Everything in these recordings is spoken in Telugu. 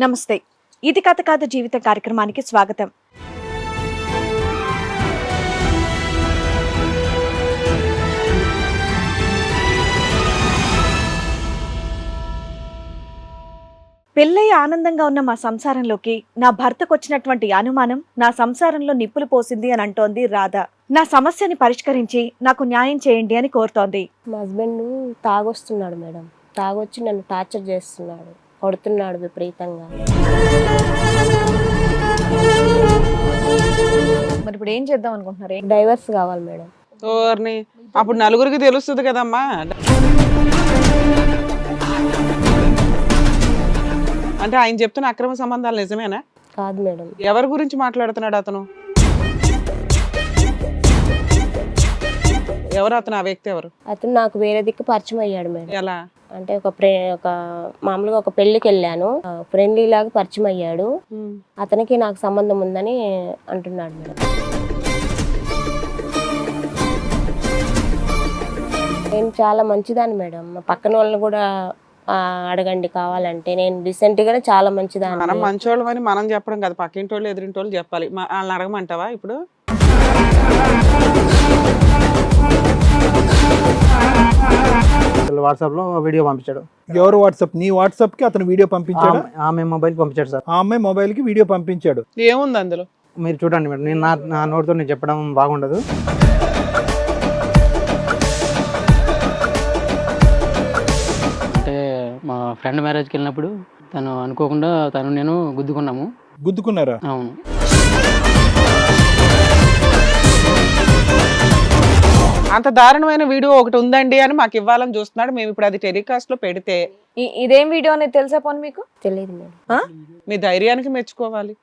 నమస్తే. ఇది కథ కాదు జీవిత కార్యక్రమానికి స్వాగతం. పెళ్ళై ఆనందంగా ఉన్న మా సంసారంలోకి నా భర్తకొచ్చినటువంటి అనుమానం నా సంసారంలో నిప్పులు పోసింది అని అంటోంది రాధ. నా సమస్యని పరిష్కరించి నాకు న్యాయం చేయండి అని కోరుతోంది. మా హస్బెండ్ తాగొస్తున్నాడు మేడం. తాగొచ్చి నన్ను టార్చర్ చేస్తున్నాడు, కొడుతున్నాడు విపరీతంగా. మరి ఇప్పుడు ఏం చేద్దాం అనుకుంటున్నారు? డైవర్స్ కావాలి మేడం. ఓర్ని అప్పుడు నలుగురికి తెలుస్తుంది కదమ్మా. అంటే ఆయన చెప్తున్న అక్రమ సంబంధాలు నిజమేనా? కాదు మేడం. ఎవరి గురించి మాట్లాడుతున్నాడు అతను? ఎవరు అతను? ఆ వ్యక్తి ఎవరు? అతను నాకు వేరే దిక్కు పరిచయం అయ్యాడు మేడం. ఎలా అంటే ఒక మామూలుగా ఒక పెళ్లికి వెళ్ళాను, ఫ్రెండ్లీ లాగా పరిచయం అయ్యాడు. అతనికి నాకు సంబంధం ఉందని అంటున్నాడు మేడం. నేను చాలా మంచిదాన్ని మేడం. మా పక్కన వాళ్ళని కూడా అడగండి కావాలంటే. నేను రీసెంట్ గానే చాలా మంచిదాన్ని. మనం మంచోళ్ళం అని మనం చెప్పడం కదా, పక్కింటి వాళ్ళు ఎదురింటి వాళ్ళు చెప్పాలి. వాళ్ళని అడగమంటావా ఇప్పుడు? వాట్సాప్ లో వీడియో పంపించాడు. ఎవరు వాట్సాప్? నీ వాట్సాప్ కి అతను వీడియో పంపించాడు. ఆమె మొబైల్ పంపించాడు సార్. ఆ అమ్మాయి మొబైల్ కి వీడియో పంపించాడు. ఏముంది అందులో? మీరు చూడండి మేడం. నేను నా నోటితో నేను చెప్పడం బాగుండదు. అంటే మా ఫ్రెండ్ మ్యారేజ్కి వెళ్ళినప్పుడు తను అనుకోకుండా నేను గుద్దుకున్నాము. గుద్దుకున్నారా? అవును. అంత దారుణమైన వీడియో ఒకటి ఉందండి అని మాకు ఇవ్వాలని చూస్తున్నాడు. మేము ఇప్పుడు అది టెలికాస్ట్ లో పెడితే ఇదేం వీడియో అనేది తెలుసా పోనీ మీకు? తెలియదు మేడం. మీ ధైర్యానికి మెచ్చుకోవాలి.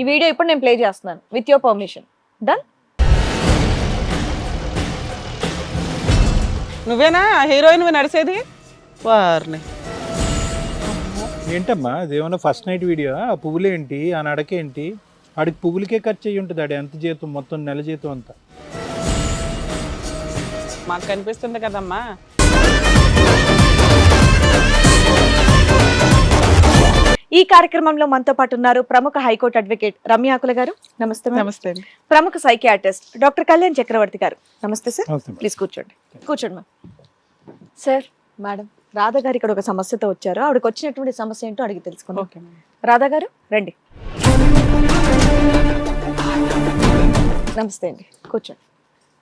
ఈ వీడియో ఇప్పుడు నేను ప్లే చేస్తున్నాను విత్ యువర్ పర్మిషన్. డన్. నువ్వేనా హీరోయిన్ నడిచేది? వారిని ఏంటమ్మా అదేమన్నా ఫస్ట్ నైట్ వీడియో? ఆ పువ్వులు ఏంటి, ఆ నడకేంటి? ఆడికి పువ్వులకే ఖర్చు అయ్యి ఉంటుంది. ఆడి ఎంత జీతం, మొత్తం నెల జీతం అంతా మాకు కనిపిస్తుంది కదమ్మా. ఈ కార్యక్రమంలో మనతో పాటు ఉన్నారు ప్రముఖ హైకోర్టు అడ్వకేట్ రమ్యాకుల గారు. నమస్తే. నమస్తే. ప్రముఖ సైకియాట్రిస్ట్ డాక్టర్ కళ్యాణ్ చక్రవర్తి గారు. నమస్తే సార్. నమస్తే. ప్లీజ్ కూర్చోండి. కూర్చోండి మ్యామ్. సార్, మేడం రాధా గారు ఇక్కడ ఒక సమస్యతో వచ్చారు. ఆవిడకి వచ్చినటువంటి సమస్య ఏంటో అడిగి తెలుసుకుందాం. ఓకే. రాధా గారు రండి. నమస్తే అండి, కూర్చోండి.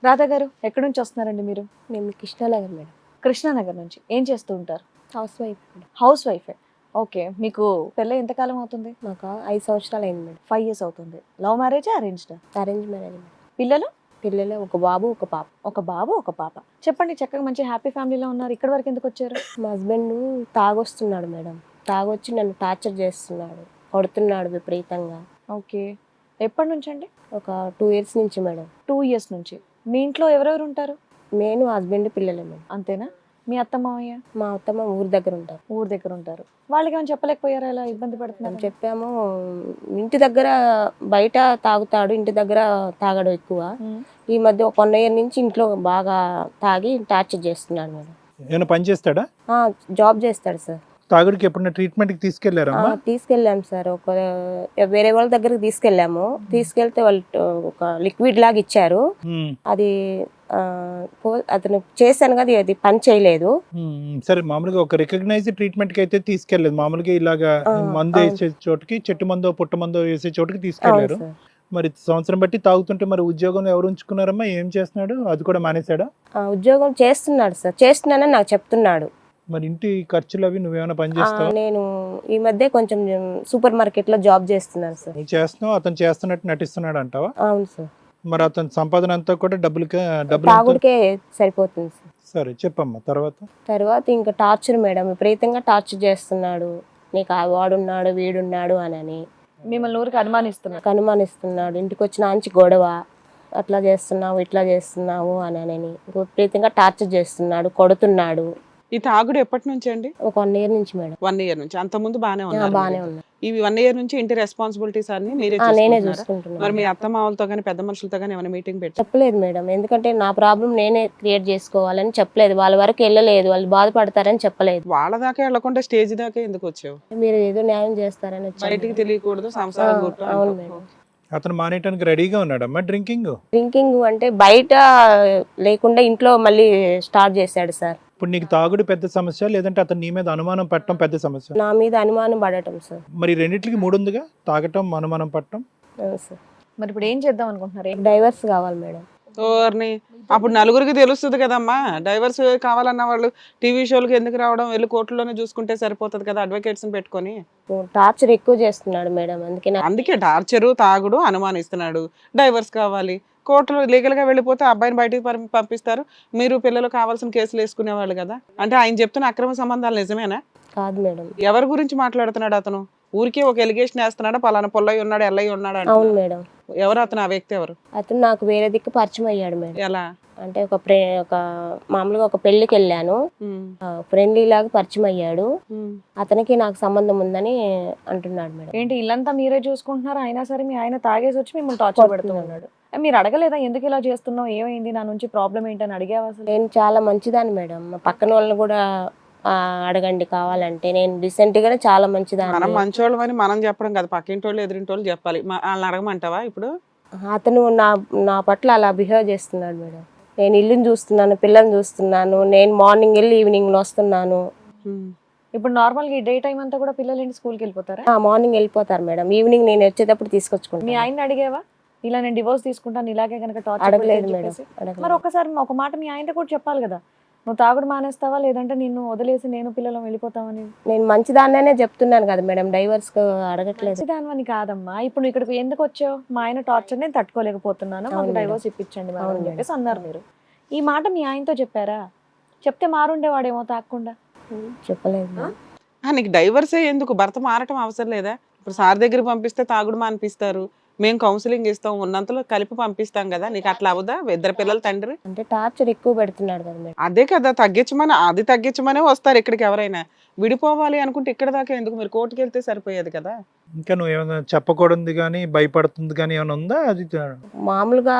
రాధా గారు ఎక్కడి నుంచి వస్తున్నారండి మీరు? మేము కృష్ణానగర్ మేడం. కృష్ణానగర్ నుంచి. ఏం చేస్తూ ఉంటారు? House wife madam. హౌస్ వైఫే. ఓకే. మీకు పెళ్ళి ఎంతకాలం అవుతుంది? నాకు 5 సంవత్సరాలు అయింది మేడం. 5 years అవుతుంది. లవ్ మ్యారేజా అరేంజ్డా? Arrange marriage madam. పిల్లలు? పిల్లలు ఒక బాబు ఒక పాప. ఒక బాబు ఒక పాప. చెప్పండి, చక్కగా మంచి హ్యాపీ ఫ్యామిలీలో ఉన్నారు. ఇక్కడ వరకు ఎందుకు వచ్చారు? మా హస్బెండ్ తాగొస్తున్నాడు మేడం. తాగొచ్చి నన్ను టార్చర్ చేస్తున్నాడు, కొడుతున్నాడు విపరీతంగా. ఓకే. ఎప్పటి నుంచి అండి? ఒక 2 years నుంచి మేడం. 2 years నుంచి. మీ ఇంట్లో ఎవరెవరు ఉంటారు? నేను హస్బెండ్ పిల్లలే మేడం. అంతేనా? మీ అత్త మామయ్య? మా అత్తమ్మ ఊరి దగ్గర ఉంటారు. ఊరు దగ్గర ఉంటారు. వాళ్ళకి ఏమైనా చెప్పలేకపోయారా ఇలా ఇబ్బంది పడుతున్నారు? చెప్పాము. ఇంటి దగ్గర బయట తాగుతాడు, ఇంటి దగ్గర తాగడు ఎక్కువ. ఈ మధ్య ఒక 1 year నుంచి ఇంట్లో బాగా తాగి టార్చర్ చేస్తున్నాడు మేడం. ఏమైనా పని చేస్తాడా? జాబ్ చేస్తాడు సార్. తాగుడికి ఎప్పుడైనా ట్రీట్మెంట్ కి తీసుకెళ్లారమ్మా? తీసుకెళ్ళాము సార్. వేరే వాళ్ళ దగ్గరకు తీసుకెళ్ళాము. తీసుకెళ్తే వాళ్ళు ఒక లిక్విడ్ లాగా ఇచ్చారు. అది అతను చేశాను కదా, అది పని చేయలేదు. సరే, మామూలుగా ఒక రికగ్నైజ్డ్ ట్రీట్మెంట్ కి అయితే తీసుకెళ్లేదు. మామూలుగా ఇలాగా మందు వేసే చోటుకి, చెట్టు మందో పుట్ట మందో వేసే చోటుకి తీసుకెళ్లారు. మరి సంవత్సరం బట్టి తాగుతుంటే మరి ఉద్యోగంలో ఎవరు ఉంచుకున్నారమ్మా? ఏం చేస్తున్నాడు? అది కూడా మానేశాడా? ఉద్యోగం చేస్తున్నాడు సార్. చేస్తున్నానని నాకు చెప్తున్నాడు. మరి ఇంటి ఖర్చులు అవి నువ్వేమైనా పని చేస్తావా? నేను ఈ మధ్య కొంచెం సూపర్ మార్కెట్ లో జాబ్ చేస్తున్నాను సార్. నువ్వు చేస్తున్నావు, అతను చేస్తున్నట్టు నటిస్తున్నాడు అంటావా? అవును సార్. మరి అతని సంపాదన అంతా కూడా డబ్బులు తాగుడికే సరిపోతుంది సార్. సరే చెప్పమ్మా. తర్వాత ఇంకా టార్చర్ మేడం. విపరీతంగా టార్చర్ చేస్తున్నాడు. నీకు వాడున్నాడు వీడున్నాడు అని మిమ్మల్ని ఊరికి అనుమానిస్తున్నాడు. ఇంటికి వచ్చిన ఆంచి గొడవ, అట్లా చేస్తున్నావు ఇట్లా చేస్తున్నావు అని విపరీతంగా టార్చర్ చేస్తున్నాడు, కొడుతున్నాడు. ఈ తాగుడు ఎప్పటి నుంచి అండి? ఒక 1 year నుంచి మేడం. 1 year నుంచి. అంత ముందు బానే ఉన్నారు బానే మీరైతే. ఉన్నా. ఇవి 1 year నుంచి ఇంటి రెస్పాన్సిబిలిటీస్ అన్ని మీరే నేనే చూసుకుంటున్నారా? చూసుకుంటున్నాను. మరి మీ అత్త మామలతో కానీ పెద్ద మనుషులతో కానీ ఏమైనా మీటింగ్ పెట్టి చెప్పలేదు మేడం, ఎందుకంటే నా ప్రాబ్లం నేనే క్రియేట్ చేసుకోవాలని చెప్పలేదు. వాళ్ళ వరకు వెళ్ళలేదు, వాళ్ళు బాధపడతారని చెప్పలేదు. వాళ్ళ దాకా వెళ్ళకుండా స్టేజ్ దాకా ఎందుకు వచ్చావు? మీరు ఏదో న్యాయం చేస్తారని వచ్చాను బయటికి మేడం. తెలియకూడదు సంసారం ఆ, గుట్టు అవును అంటావు. మేడం. అతను మానేయడానికి రెడీగా ఉన్నాడమ్మా డ్రింకింగ్. డ్రింకింగ్ అంటే బయట లేకుండా ఇంట్లో మళ్ళీ స్టార్ట్ చేశాడు సార్. ఇప్పుడు నీకు తాగుడు పెద్ద సమస్య, లేదంటే అతను నీ మీద అనుమానం పట్టడం పెద్ద సమస్య? నా మీద అనుమానం పడటం సార్. మరి రెండిట్లకి 3 ఉందిగా, తాగటం అనుమానం పట్టడం. అవును సార్. మరి ఇప్పుడు ఏం చేద్దాం అనుకుంటున్నారు? డైవర్స్ కావాలి మేడం. ఓర్ని అప్పుడు నలుగురికి తెలుస్తుంది కదమ్మా. డైవర్స్ కావాలన్న వాళ్ళు టీవీ షోలకు ఎందుకు రావడం? వెళ్ళి కోర్టులోనే చూసుకుంటే సరిపోతుంది కదా అడ్వకేట్స్ పెట్టుకొని. టార్చర్ ఎక్కువ చేస్తున్నాడు మేడం, అందుకే అందుకే టార్చరు, తాగుడు, అనుమానిస్తున్నాడు. డైవర్స్ కావాలి, కోర్టులో లీగల్ గా వెళ్ళిపోతే అబ్బాయిని బయటికి పంపిస్తారు. మీరు పిల్లలు కావాల్సిన కేసులు వేసుకునేవాళ్ళు కదా. అంటే ఆయన చెప్తున్న అక్రమ సంబంధాలు నిజమేనా? కాదు మేడం. ఎవరి గురించి మాట్లాడుతున్నాడు అతను? ఊరికే ఒక ఎలిగేషన్ వేస్తున్నాడా పలానా పొల్లయ్య ఉన్నాడు ఎల్లయ్య ఉన్నాడు అంటే? అవును మేడం. ఎవరు అతను? ఆ వ్యక్తి ఎవరు? అతను నాకు వేరే దిక్కు పరిచయం అయ్యాడు మేడం. ఎలా అంటే ఒక మామూలుగా ఒక పెళ్లికి వెళ్ళాను, ఫ్రెండ్లీ లాగా పరిచయం అయ్యాడు. అతనికి నాకు సంబంధం ఉందని అంటున్నాడు మేడం. ఏంటి ఇల్లంతా మీరే చూసుకుంటున్నారు, అయినా సరే మీ ఆయన తాగేసి వచ్చి మిమ్మల్ని టార్చర్ పెడుతూ ఉన్నాడు. మీరు అడగలేదా ఎందుకు ఇలా చేస్తున్నావు, ఏమైంది, నా నుంచి ప్రాబ్లం ఏంటని అడిగావా అసలు? నేను చాలా మంచిదాన్ని మేడం, మా పక్కన వాళ్ళని కూడా అడగండి కావాలంటే. నేను రీసెంట్ గానే చాలా మనం మంచిదాన్ని. మంచోళ్ళం అని మనం చెప్పడం కదా, పక్కింటి వాళ్ళు ఎదురింటి వాళ్ళు చెప్పాలి. వాళ్ళని అడగమంటావా ఇప్పుడు? అతను నా పట్ల అలా బిహేవ్ చేస్తున్నాడు మేడం. నేను ఇల్లుని చూస్తున్నాను, పిల్లల్ని చూస్తున్నాను, నేను మార్నింగ్ వెళ్ళి ఈవినింగ్ వస్తున్నాను. ఇప్పుడు నార్మల్ గా ఈ డే టైం అంతా కూడా పిల్లలు ఏంటి స్కూల్కి వెళ్ళిపోతారా? మార్నింగ్ వెళ్ళిపోతారు మేడం, ఈవినింగ్ నేను వచ్చేటప్పుడు మీ తీసుకొచ్చుకుంటాను. ఆయన అడిగావా ఇలా నేను డివోర్స్ తీసుకుంటాను ఇలాగే కనుక టార్చర్ అడగలేదు మేడం, మరి అడగలేదు. ఒకసారి ఒక మాట మీ ఆయనతో కూడా చెప్పాలి కదా, నువ్వు తాగుడు మానేస్తావా లేదంటే నిన్ను వదిలేసి నేను పిల్లలు వెళ్ళిపోతావని. నేను మంచిదాన్నే చెప్తున్నాను కదా మేడం, డైవర్స్ అడగట్లేదు. దానివని కాదమ్మా, ఇప్పుడు నువ్వు ఇక్కడికి ఎందుకు వచ్చావు? మా ఆయన టార్చర్ నేను తట్టుకోలేకపోతున్నాను, మాకు అవును డైవోర్స్ ఇప్పించండి మేడం అవును అని మేడం. చెప్పేసి అన్నారు. మీరు ఈ మాట మీ ఆయనతో చెప్పారా? చెప్తే మారుండేవాడేమో తాగకుండా. చెప్పలేదు మేడం. నీకు డైవర్సే ఎందుకు? భర్త మారటం అవసరం లేదా? ఇప్పుడు సార్ దగ్గర పంపిస్తే తాగుడు మానిపిస్తారు, మేము కౌన్సిలింగ్ ఇస్తాం, ఉన్నంతలో కలిపి పంపిస్తాం కదా. నీకు అట్లా అవదా? ఇద్దరు పిల్లల తండ్రి. అంటే టార్చర్ ఎక్కువ పెడుతున్నాడు కదా మేడం. అదే కదా తగ్గించమని, అది తగ్గించమనే వస్తారు ఇక్కడికి ఎవరైనా. విడిపోవాలి అనుకుంటే ఇక్కడ దాకా ఎందుకు? మీరు కోర్టుకి వెళ్తే సరిపోయేది కదా. ఇంకా నువ్వు ఏమైనా చెప్పకూడదు కానీ భయపడుతుంది కానీ ఏమైనా ఉందా? అది మామూలుగా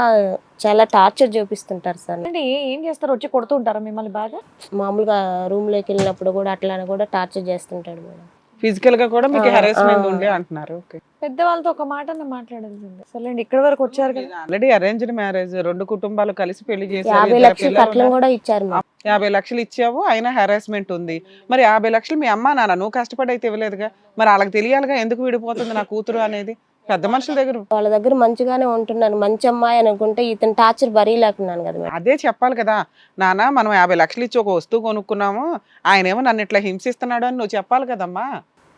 చాలా టార్చర్ చూపిస్తుంటారు సార్. అంటే ఏం చేస్తారు? వచ్చి కొడుతూ ఉంటారా మిమ్మల్ని బాగా? మామూలుగా రూమ్ లోకి వెళ్ళినప్పుడు కూడా అట్లా కూడా టార్చర్ చేస్తుంటాడు మేడం. ఫిజికల్ గా కూడా మీకు హెరాస్మెంట్ ఉండే అంటున్నారు. ఓకే, పెద్దవాళ్ళతో ఒక మాట మాట్లాడాల్సిందే. సరేండి, ఇక్కడ వరకు వచ్చారు కదా. ఆల్రెడీ అరేంజ్డ్ మ్యారేజ్, 2 కుటుంబాలు కలిసి పెళ్లి చేశారు. 50 లక్షలు కట్నం కూడా ఇచ్చారు మేడం. 50 లక్షలు ఇచ్చావు, అయినా హెరాస్మెంట్ ఉంది. మరి 50 లక్షలు మీ అమ్మ నాన్న నువ్వు కష్టపడి అయితే ఇవ్వలేదుగా. మరి వాళ్ళకి తెలియాలిగా ఎందుకు విడిపోతుంది నా కూతురు అనేది. పెద్ద మనుషుల దగ్గర వాళ్ళ దగ్గర మంచిగానే ఉంటున్నాను, మంచి అమ్మాయి అనుకుంటే ఇతను టార్చర్ బరీలేకున్నాను కదా మేడం. అదే చెప్పాలి కదా. నాన్న మనం 50 లక్షలు ఇచ్చి ఒక వస్తువు కొనుక్కున్నాము, ఆయన ఏమో నన్ను ఇట్లా హింసిస్తున్నాడు అని నువ్వు చెప్పాలి కదమ్మా.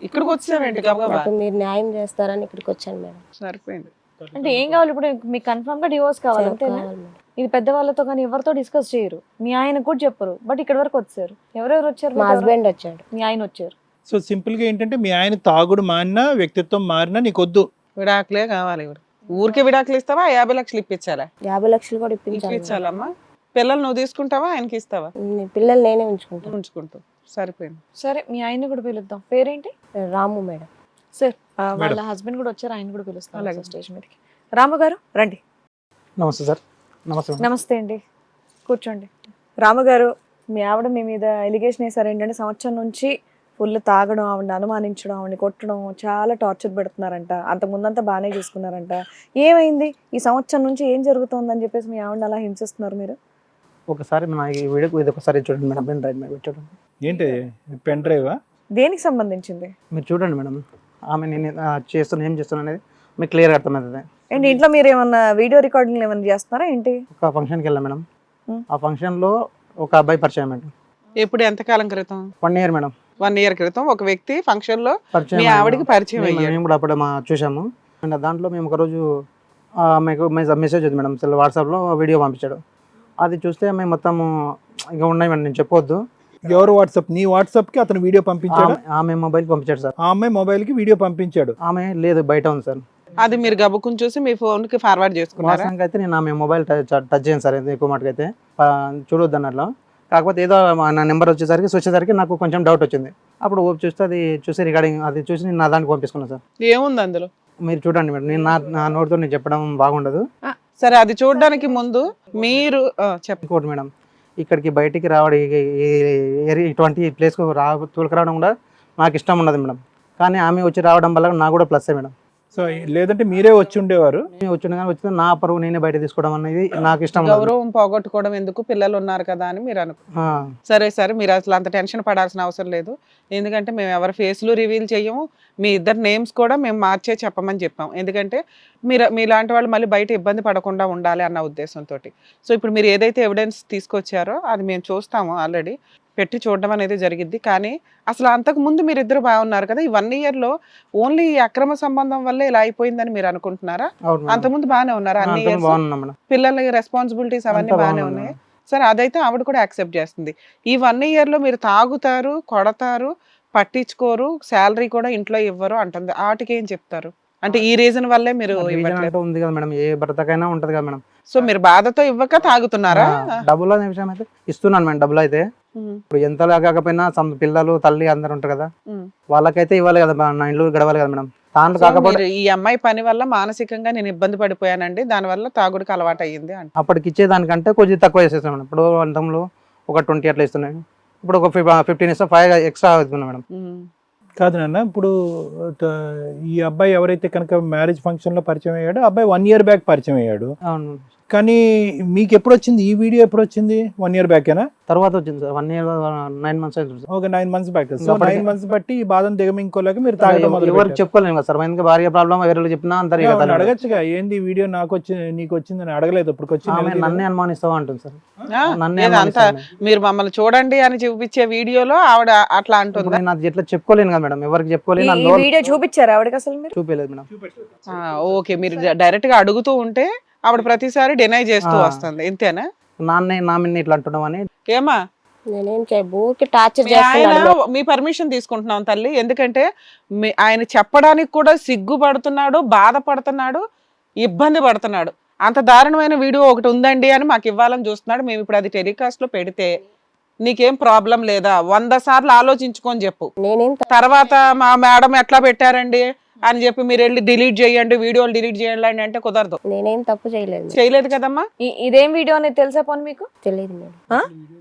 ఇక్కడికి వచ్చావేంటి గబగబా? నాకు మీరు న్యాయం చేస్తారని ఇక్కడికి వచ్చాను మేడం. సరిపోయింది. అంటే ఏం కావాలి ఇప్పుడు? మీకు కన్ఫర్మ్ గా డివోర్స్ కావాలి అంతేనా? కావాలి మేడం. ఇది పెద్దవాళ్ళతో కానీ ఎవరితో డిస్కస్ చేయరు, మీ ఆయన కూడా చెప్పరు. బట్ ఇక్కడ వరకు వచ్చారు. ఎవరెవరు వచ్చారు? మా హస్బెండ్ వచ్చాడు. మీ ఆయన వచ్చారు. సో సింపుల్ గా ఏంటంటే మీ ఆయన తాగుడు మారినా వ్యక్తిత్వం మారినా నీకొద్దు, విడాకులే కావాలి. ఊరికే విడాకులు ఇస్తావా? 50 లక్షలు ఇప్పించాలా? 50 లక్షలు కూడా ఇప్పించాలి. ఇప్పించాలమ్మా. పిల్లలు నువ్వు తీసుకుంటావా ఆయనకి ఇస్తావా? పిల్లలు నేనే ఉంచుకుంటాను. ఉంచుకుంటూ సరిపోయింది. సరే, మీ ఆయన కూడా పిలుద్దాం. పేరేంటి? రాము మేడం. సార్ వాళ్ళ హస్బెండ్ కూడా వచ్చారు, ఆయన కూడా పిలుస్తాం స్టేజ్ మీదకి. రాము గారు రండి. నమస్తే సార్. నమస్తే మేడం. నమస్తే అండి, కూర్చోండి. రాము గారు, మీ ఆవిడ మీ మీద ఎలిగేషన్ వేసారు ఏంటంటే సంవత్సరం నుంచి ఫుల్ తాగడం, ఆవిడని అనుమానించడం, ఆవిడని కొట్టడం, చాలా టార్చర్ పెడుతున్నారంట. అంతకుముందంతా బాగానే చూసుకున్నారంట. ఏమైంది? ఈ సంవత్సరం నుంచి ఏం జరుగుతుందని చెప్పేసి మీ ఆవిడని అలా హింసిస్తున్నారు మీరు? ఒకసారి మన ఈ వీడియోకి ఇది ఒకసారి చూడండి మేడం. పెన్ డ్రైవ్ మీద చూడండి. ఏంటి పెన్ డ్రైవా? దేనికి సంబంధించింది? మీరు చూడండి మేడం. ఆమె నేను చేస్తున్నా ఏం చేస్తున్నా అనేది మీకు క్లియర్ అర్థమవుతుంది. ఏంటి ఇంట్లో మీరు ఏమన్నా వీడియో రికార్డింగ్ ఏమన్నా చేస్తున్నారా ఏంటి? ఒక ఫంక్షన్కి వెళ్ళాం మేడం. ఆ ఫంక్షన్లో ఒక అబ్బాయి పరిచయం మేడం. ఎప్పుడు ఎంతకాలం క్రితం? 1 year మేడం. 1 year క్రితం ఒక వ్యక్తి ఫంక్షన్ లో పరిచయం మీ ఆవిడకి పరిచయం అయ్యాడు. మేము కూడా అప్పుడు చూసాము. అండ్ దాంట్లో మేము ఒకరోజు మీకు మెసేజ్ వచ్చింది మేడం, వాట్సాప్లో వీడియో పంపించాడు. అది చూస్తే మేము మొత్తం ఇక ఉన్నాయి మేడం, నేను చెప్పొద్దు. ఎవరు వాట్సాప్? నీ వాట్సాప్ కి అతను వీడియో పంపించాడు? ఆమె మొబైల్ పంపించాడు సార్. ఆ అమ్మాయి మొబైల్ కి వీడియో పంపించాడు? ఆమె లేదు, బయట ఉంది సార్. అది మీరు గబుక్కుని చూసి మీ ఫోన్ కి ఫార్వర్డ్ చేసుకున్నారా? వాస్తవానికి అయితే నేను ఆమె మొబైల్ టచ్ చేయను సార్ ఎక్కువ మటుకు అయితే, చూడొద్దు అన్నట్లు. కాకపోతే ఏదో నా నెంబర్ వచ్చేసరికి నాకు కొంచెం డౌట్ వచ్చింది. అప్పుడు ఓపెన్ చూస్తే అది చూసి రికార్డింగ్ అది చూసి నేను నా దానికి పంపించుకున్నాను సార్. ఏముంది అందులో? మీరు చూడండి మేడం, నేను నా నోటితో నేను చెప్పడం బాగుండదు. సరే, అది చూడడానికి ముందు మీరు ఇంకోటి మేడం, ఇక్కడికి బయటికి రావడం ఇటువంటి ప్లేస్కు తోలుకురావడం కూడా నాకు ఇష్టం ఉండదు మేడం. కానీ ఆమె వచ్చి రావడం వల్ల నాకు కూడా ప్లస్ మేడం. సో లేదంటే మీరే వచ్చి ఉండేవారు? వచ్చిన నా పరువు నేనే బయట తీసుకోవడం అనేది నాకు ఇష్టం ఉండదు. గౌరవం పోగొట్టుకోవడం ఎందుకు, పిల్లలు ఉన్నారు కదా అని మీరు సరే మీరు అసలు అంత టెన్షన్ పడాల్సిన అవసరం లేదు. ఎందుకంటే మేము ఎవరి ఫేస్లు రివీల్ చేయము, మీ ఇద్దరు నేమ్స్ కూడా మేము మార్చే చెప్పమని చెప్పాం. ఎందుకంటే మీలాంటి వాళ్ళు మళ్ళీ బయట ఇబ్బంది పడకుండా ఉండాలి అన్న ఉద్దేశంతో. సో ఇప్పుడు మీరు ఏదైతే ఎవిడెన్స్ తీసుకొచ్చారో అది మేము చూస్తాము, ఆల్రెడీ పెట్టి చూడడం అనేది జరిగిద్ది. కానీ అసలు అంతకు ముందు మీరు ఇద్దరు బాగున్నారు కదా, ఈ 1 yearలో ఓన్లీ ఈ అక్రమ సంబంధం వల్లే ఇలా అయిపోయిందని మీరు అనుకుంటున్నారా? అంతకుముందు బాగానే ఉన్నారా? అన్ని ఇయర్స్ పిల్లల రెస్పాన్సిబిలిటీస్ అవన్నీ బాగానే ఉన్నాయి. సరే, అదైతే ఆవిడ కూడా యాక్సెప్ట్ చేస్తుంది. ఈ 1 yearలో మీరు తాగుతారు, కొడతారు, పట్టించుకోరు, శాలరీ కూడా ఇంట్లో ఇవ్వరు అంటుంది. వాటికి ఏం చెప్తారు? అంటే ఈ రీజన్ వల్లే మీరు ఉంది కదా మేడం, ఏ భర్తకైనా ఉంటది కదా మేడం. సో మీరు బాధతో ఇవ్వక తాగుతున్నారా? డబ్బులు అనే విషయం అయితే ఇస్తున్నాను మేడం. డబ్బులు అయితే ఇప్పుడు ఎంతలా కాకపోయినా పిల్లలు తల్లి అందరు ఉంటారు కదా, వాళ్ళకైతే ఇవ్వాలి కదా, నా ఇంట్లో గడవాలి కదా మేడం. దాంట్లో కాకపోతే ఈ అమ్మాయి పని వల్ల మానసికంగా నేను ఇబ్బంది పడిపోయానండి, దాని వల్ల తాగుడికి అలవాటు అయ్యింది అంటే అప్పటికి ఇచ్చేదానికంటే కొంచెం తక్కువ చేసేస్తాను మేడం. ఇప్పుడు అంతంలో ఒక 20 అట్లా ఇస్తున్నాయి, ఇప్పుడు ఒక 15 ఇస్తా, 5 ఎక్స్ట్రా అవుతుంది మేడం. కాదు నాన్న, ఇప్పుడు ఈ అబ్బాయి ఎవరైతే కనుక మ్యారేజ్ ఫంక్షన్ లో పరిచయం అయ్యాడో, అబ్బాయి 1 year బ్యాక్ పరిచయం అయ్యాడు. అవును. కానీ మీకు ఎప్పుడు వచ్చింది ఈ వీడియో? ఎప్పుడు వచ్చింది? 1 year బ్యాకేనా? తర్వాత వచ్చింది సార్. 1 year 9 months అయితే ఒక 9 months బ్యాక్. సో 9 months బట్టి ఈ బాధను దిగమింకోలేక మీరు తాగడం ఎవరు చెప్పుకోలేము కదా సార్. ఎందుకంటే భార్య ప్రాబ్లం వేరే చెప్పినా అందరు అడగచ్చుగా, ఏంది వీడియో నాకు వచ్చింది నీకు వచ్చిందని అడగలేదు? ఇప్పుడు వచ్చి నన్నే అనుమానిస్తావా అంటుంది సార్. అంతా మీరు మమ్మల్ని చూడండి అని చూపించే వీడియోలో ఆవిడ అట్లా అంటుంది. నేను అది ఎట్లా చెప్పుకోలేను కదా మేడం, ఎవరికి చెప్పుకోలేను. వీడియో చూపించారు ఆవిడకి అసలు మీరు? చూపించలేదు మేడం. ఓకే, మీరు డైరెక్ట్ గా అడుగుతూ ఉంటే ఆవిడ ప్రతిసారి డినై చేస్తూ వస్తుంది, ఇంతేనా? నా మీద ఇట్లా అంటున్నామని. ఏమా టార్చర్ మీ పర్మిషన్ తీసుకుంటున్నాం తల్లి, ఎందుకంటే ఆయన చెప్పడానికి కూడా సిగ్గుపడుతున్నాడు, బాధపడుతున్నాడు, ఇబ్బంది పడుతున్నాడు. అంత దారుణమైన వీడియో ఒకటి ఉందండి అని మాకు ఇవ్వాలని చూస్తున్నాడు. మేము ఇప్పుడు అది టెలికాస్ట్ లో పెడితే నీకేం ప్రాబ్లం లేదా? 100 సార్లు ఆలోచించుకొని చెప్పు. తర్వాత మా మేడం ఎట్లా పెట్టారండి అని చెప్పి మీరు వెళ్ళి డిలీట్ చేయండి, వీడియోలు డిలీట్ చేయండి అంటే కుదరదు. నేనేం తప్పు చేయలేదు కదమ్మా. ఇదేం వీడియో అనేది తెలుసా పోనీ మీకు? తెలియదు మేడం.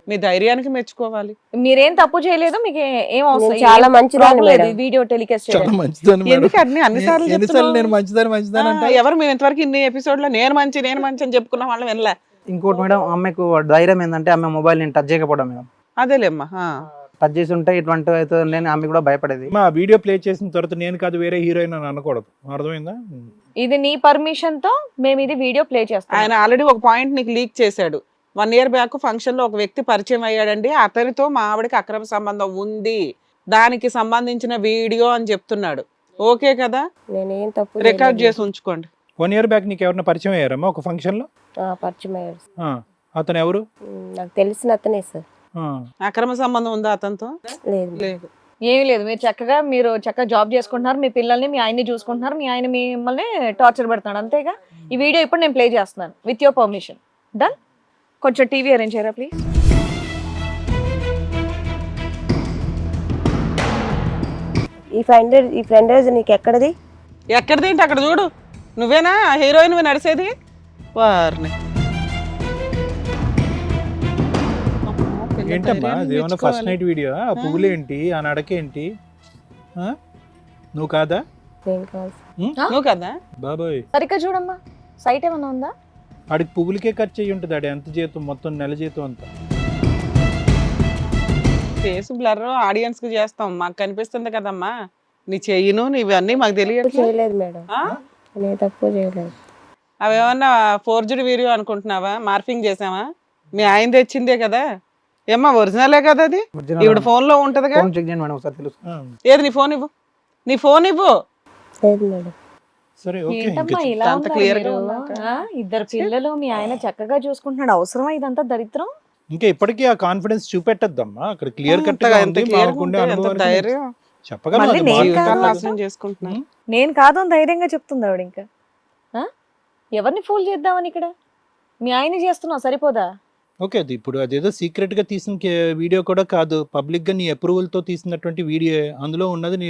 మీ ధైర్యానికి మెచ్చుకోవాలి. మీరేం తప్పు చేయలేదు, మీకు ఏం అవసరం? చాలా మంచిదాన్ని వీడియో టెలికాస్ట్ చేయడం. ఎందుకని అన్నిసార్లు నేను మంచిదని అంటే ఎవరు మేము ఇంతవరకు ఇన్ని ఎపిసోడ్ లో నేను మంచి అని చెప్పుకున్న వాళ్ళం వినలే. ఇంకోటి మేడం, అమ్మాయికు ధైర్యం ఏంటంటే ఆమె మొబైల్ నేను టచ్ చేయకపోవడం మేడం. అదేలేమ్మా, టచ్ చేసి ఉంటే ఇటువంటి అవుతుంది ఆమె కూడా భయపడేది. మా వీడియో ప్లే చేసిన తర్వాత నేను కాదు వేరే హీరోయిన్ అని అనకూడదు, అర్థమైందా? ఇది నీ పర్మిషన్ తో మేము ఇది వీడియో ప్లే చేస్తాం. ఆయన ఆల్రెడీ ఒక పాయింట్ నీకు లీక్ చేశాడు. 1 year బ్యాక్ ఫంక్షన్ లో ఒక వ్యక్తి పరిచయం అయ్యాడండి, అతనితో మా ఆవిడకి అక్రమ సంబంధం ఉంది, దానికి సంబంధించిన వీడియో అని చెప్తున్నాడు. ఓకే కదా, నేనేం తప్పు రికార్డ్ చేసి ఉంచుకోండి. 1 year బ్యాక్ నీకు ఎవరైనా పరిచయం అయ్యారమ్మా ఒక ఫంక్షన్ లో? పరిచయం అయ్యారు. అతను ఎవరు? నాకు తెలిసిన అతనే సార్. అక్రమ సంబంధం ఉందా అతనితో? లేదు. ఏమీ లేదు, మీరు చక్కగా జాబ్ చేసుకుంటున్నారు, మీ పిల్లల్ని మీ ఆయన్ని చూసుకుంటున్నారు, మీ ఆయన మిమ్మల్ని టార్చర్ పెడుతున్నాడు, అంతేగా? ఈ వీడియో ఇప్పుడు నేను ప్లే చేస్తున్నాను విత్ యువర్ పర్మిషన్. డన్. కొంచెం టీవీ అరేంజ్ చేయరా ప్లీజ్. ఈ ఫ్రెండ్ నీకు ఎక్కడది? ఎక్కడిదేంటి అక్కడ చూడు, నువ్వేనా హీరోయిన్ నడిచేది? వారిని ఏంటమ్మా అదేమన్నా ఫస్ట్ నైట్ వీడియో? ఆ పువ్వులు ఏంటి, ఆ నడకేంటి? నువ్వు కాదా? నువ్వు కదా బాబాయ్. సరిగ్గా చూడమ్మా, సైట్ ఏమన్నా ఉందా? ఆడికి పువ్వులకే ఖర్చు అయ్యి ఉంటుంది. ఆడి ఎంత జీతం, మొత్తం నెల జీతం అంతా. ఫేస్ బ్లర్ ఆడియన్స్ కి చేస్తాం, మాకు కనిపిస్తుంది కదమ్మా. నీ చెయ్యను నీవన్నీ మాకు తెలియదు మేడం. నేను తప్పు చేయలేదు. అవేమన్నా ఫోర్జుడ్ వీడియో అనుకుంటున్నావా? మార్ఫింగ్ చేసావా? మీ ఆయన తెచ్చిందే కదా ఏమ్మా, ఒరిజినలే కదా అది. ఇప్పుడు ఫోన్ లో ఉంటది కదా. ఏది నీ ఫోన్ ఇవ్వు, నీ ఫోన్ ఇవ్వు. ఏంటమ్మా ఇలా ఇద్దరు పిల్లలు, మీ ఆయన చక్కగా చూసుకుంటున్నాడు, అవసరమా ఇదంతా దరిద్రం? ఇంకా ఇప్పటికీ ఆ కాన్ఫిడెన్స్ చూపెట్టద్దమ్మా, అక్కడ క్లియర్ కట్ నేను కాదు అని ధైర్యంగా చెప్తుంది ఆవిడ. ఇంకా ఎవరిని ఫూల్ చేద్దామని ఇక్కడ మీ ఆయన చేస్తున్నావు, సరిపోదా? ఓకే. అది ఇప్పుడు అదేదో సీక్రెట్‌గా తీసిన వీడియో కూడా కాదు. పబ్లిక్‌గా నీ అప్రూవల్‌తో తీసినటువంటి వీడియోయే. అందులో ఉన్నది నీ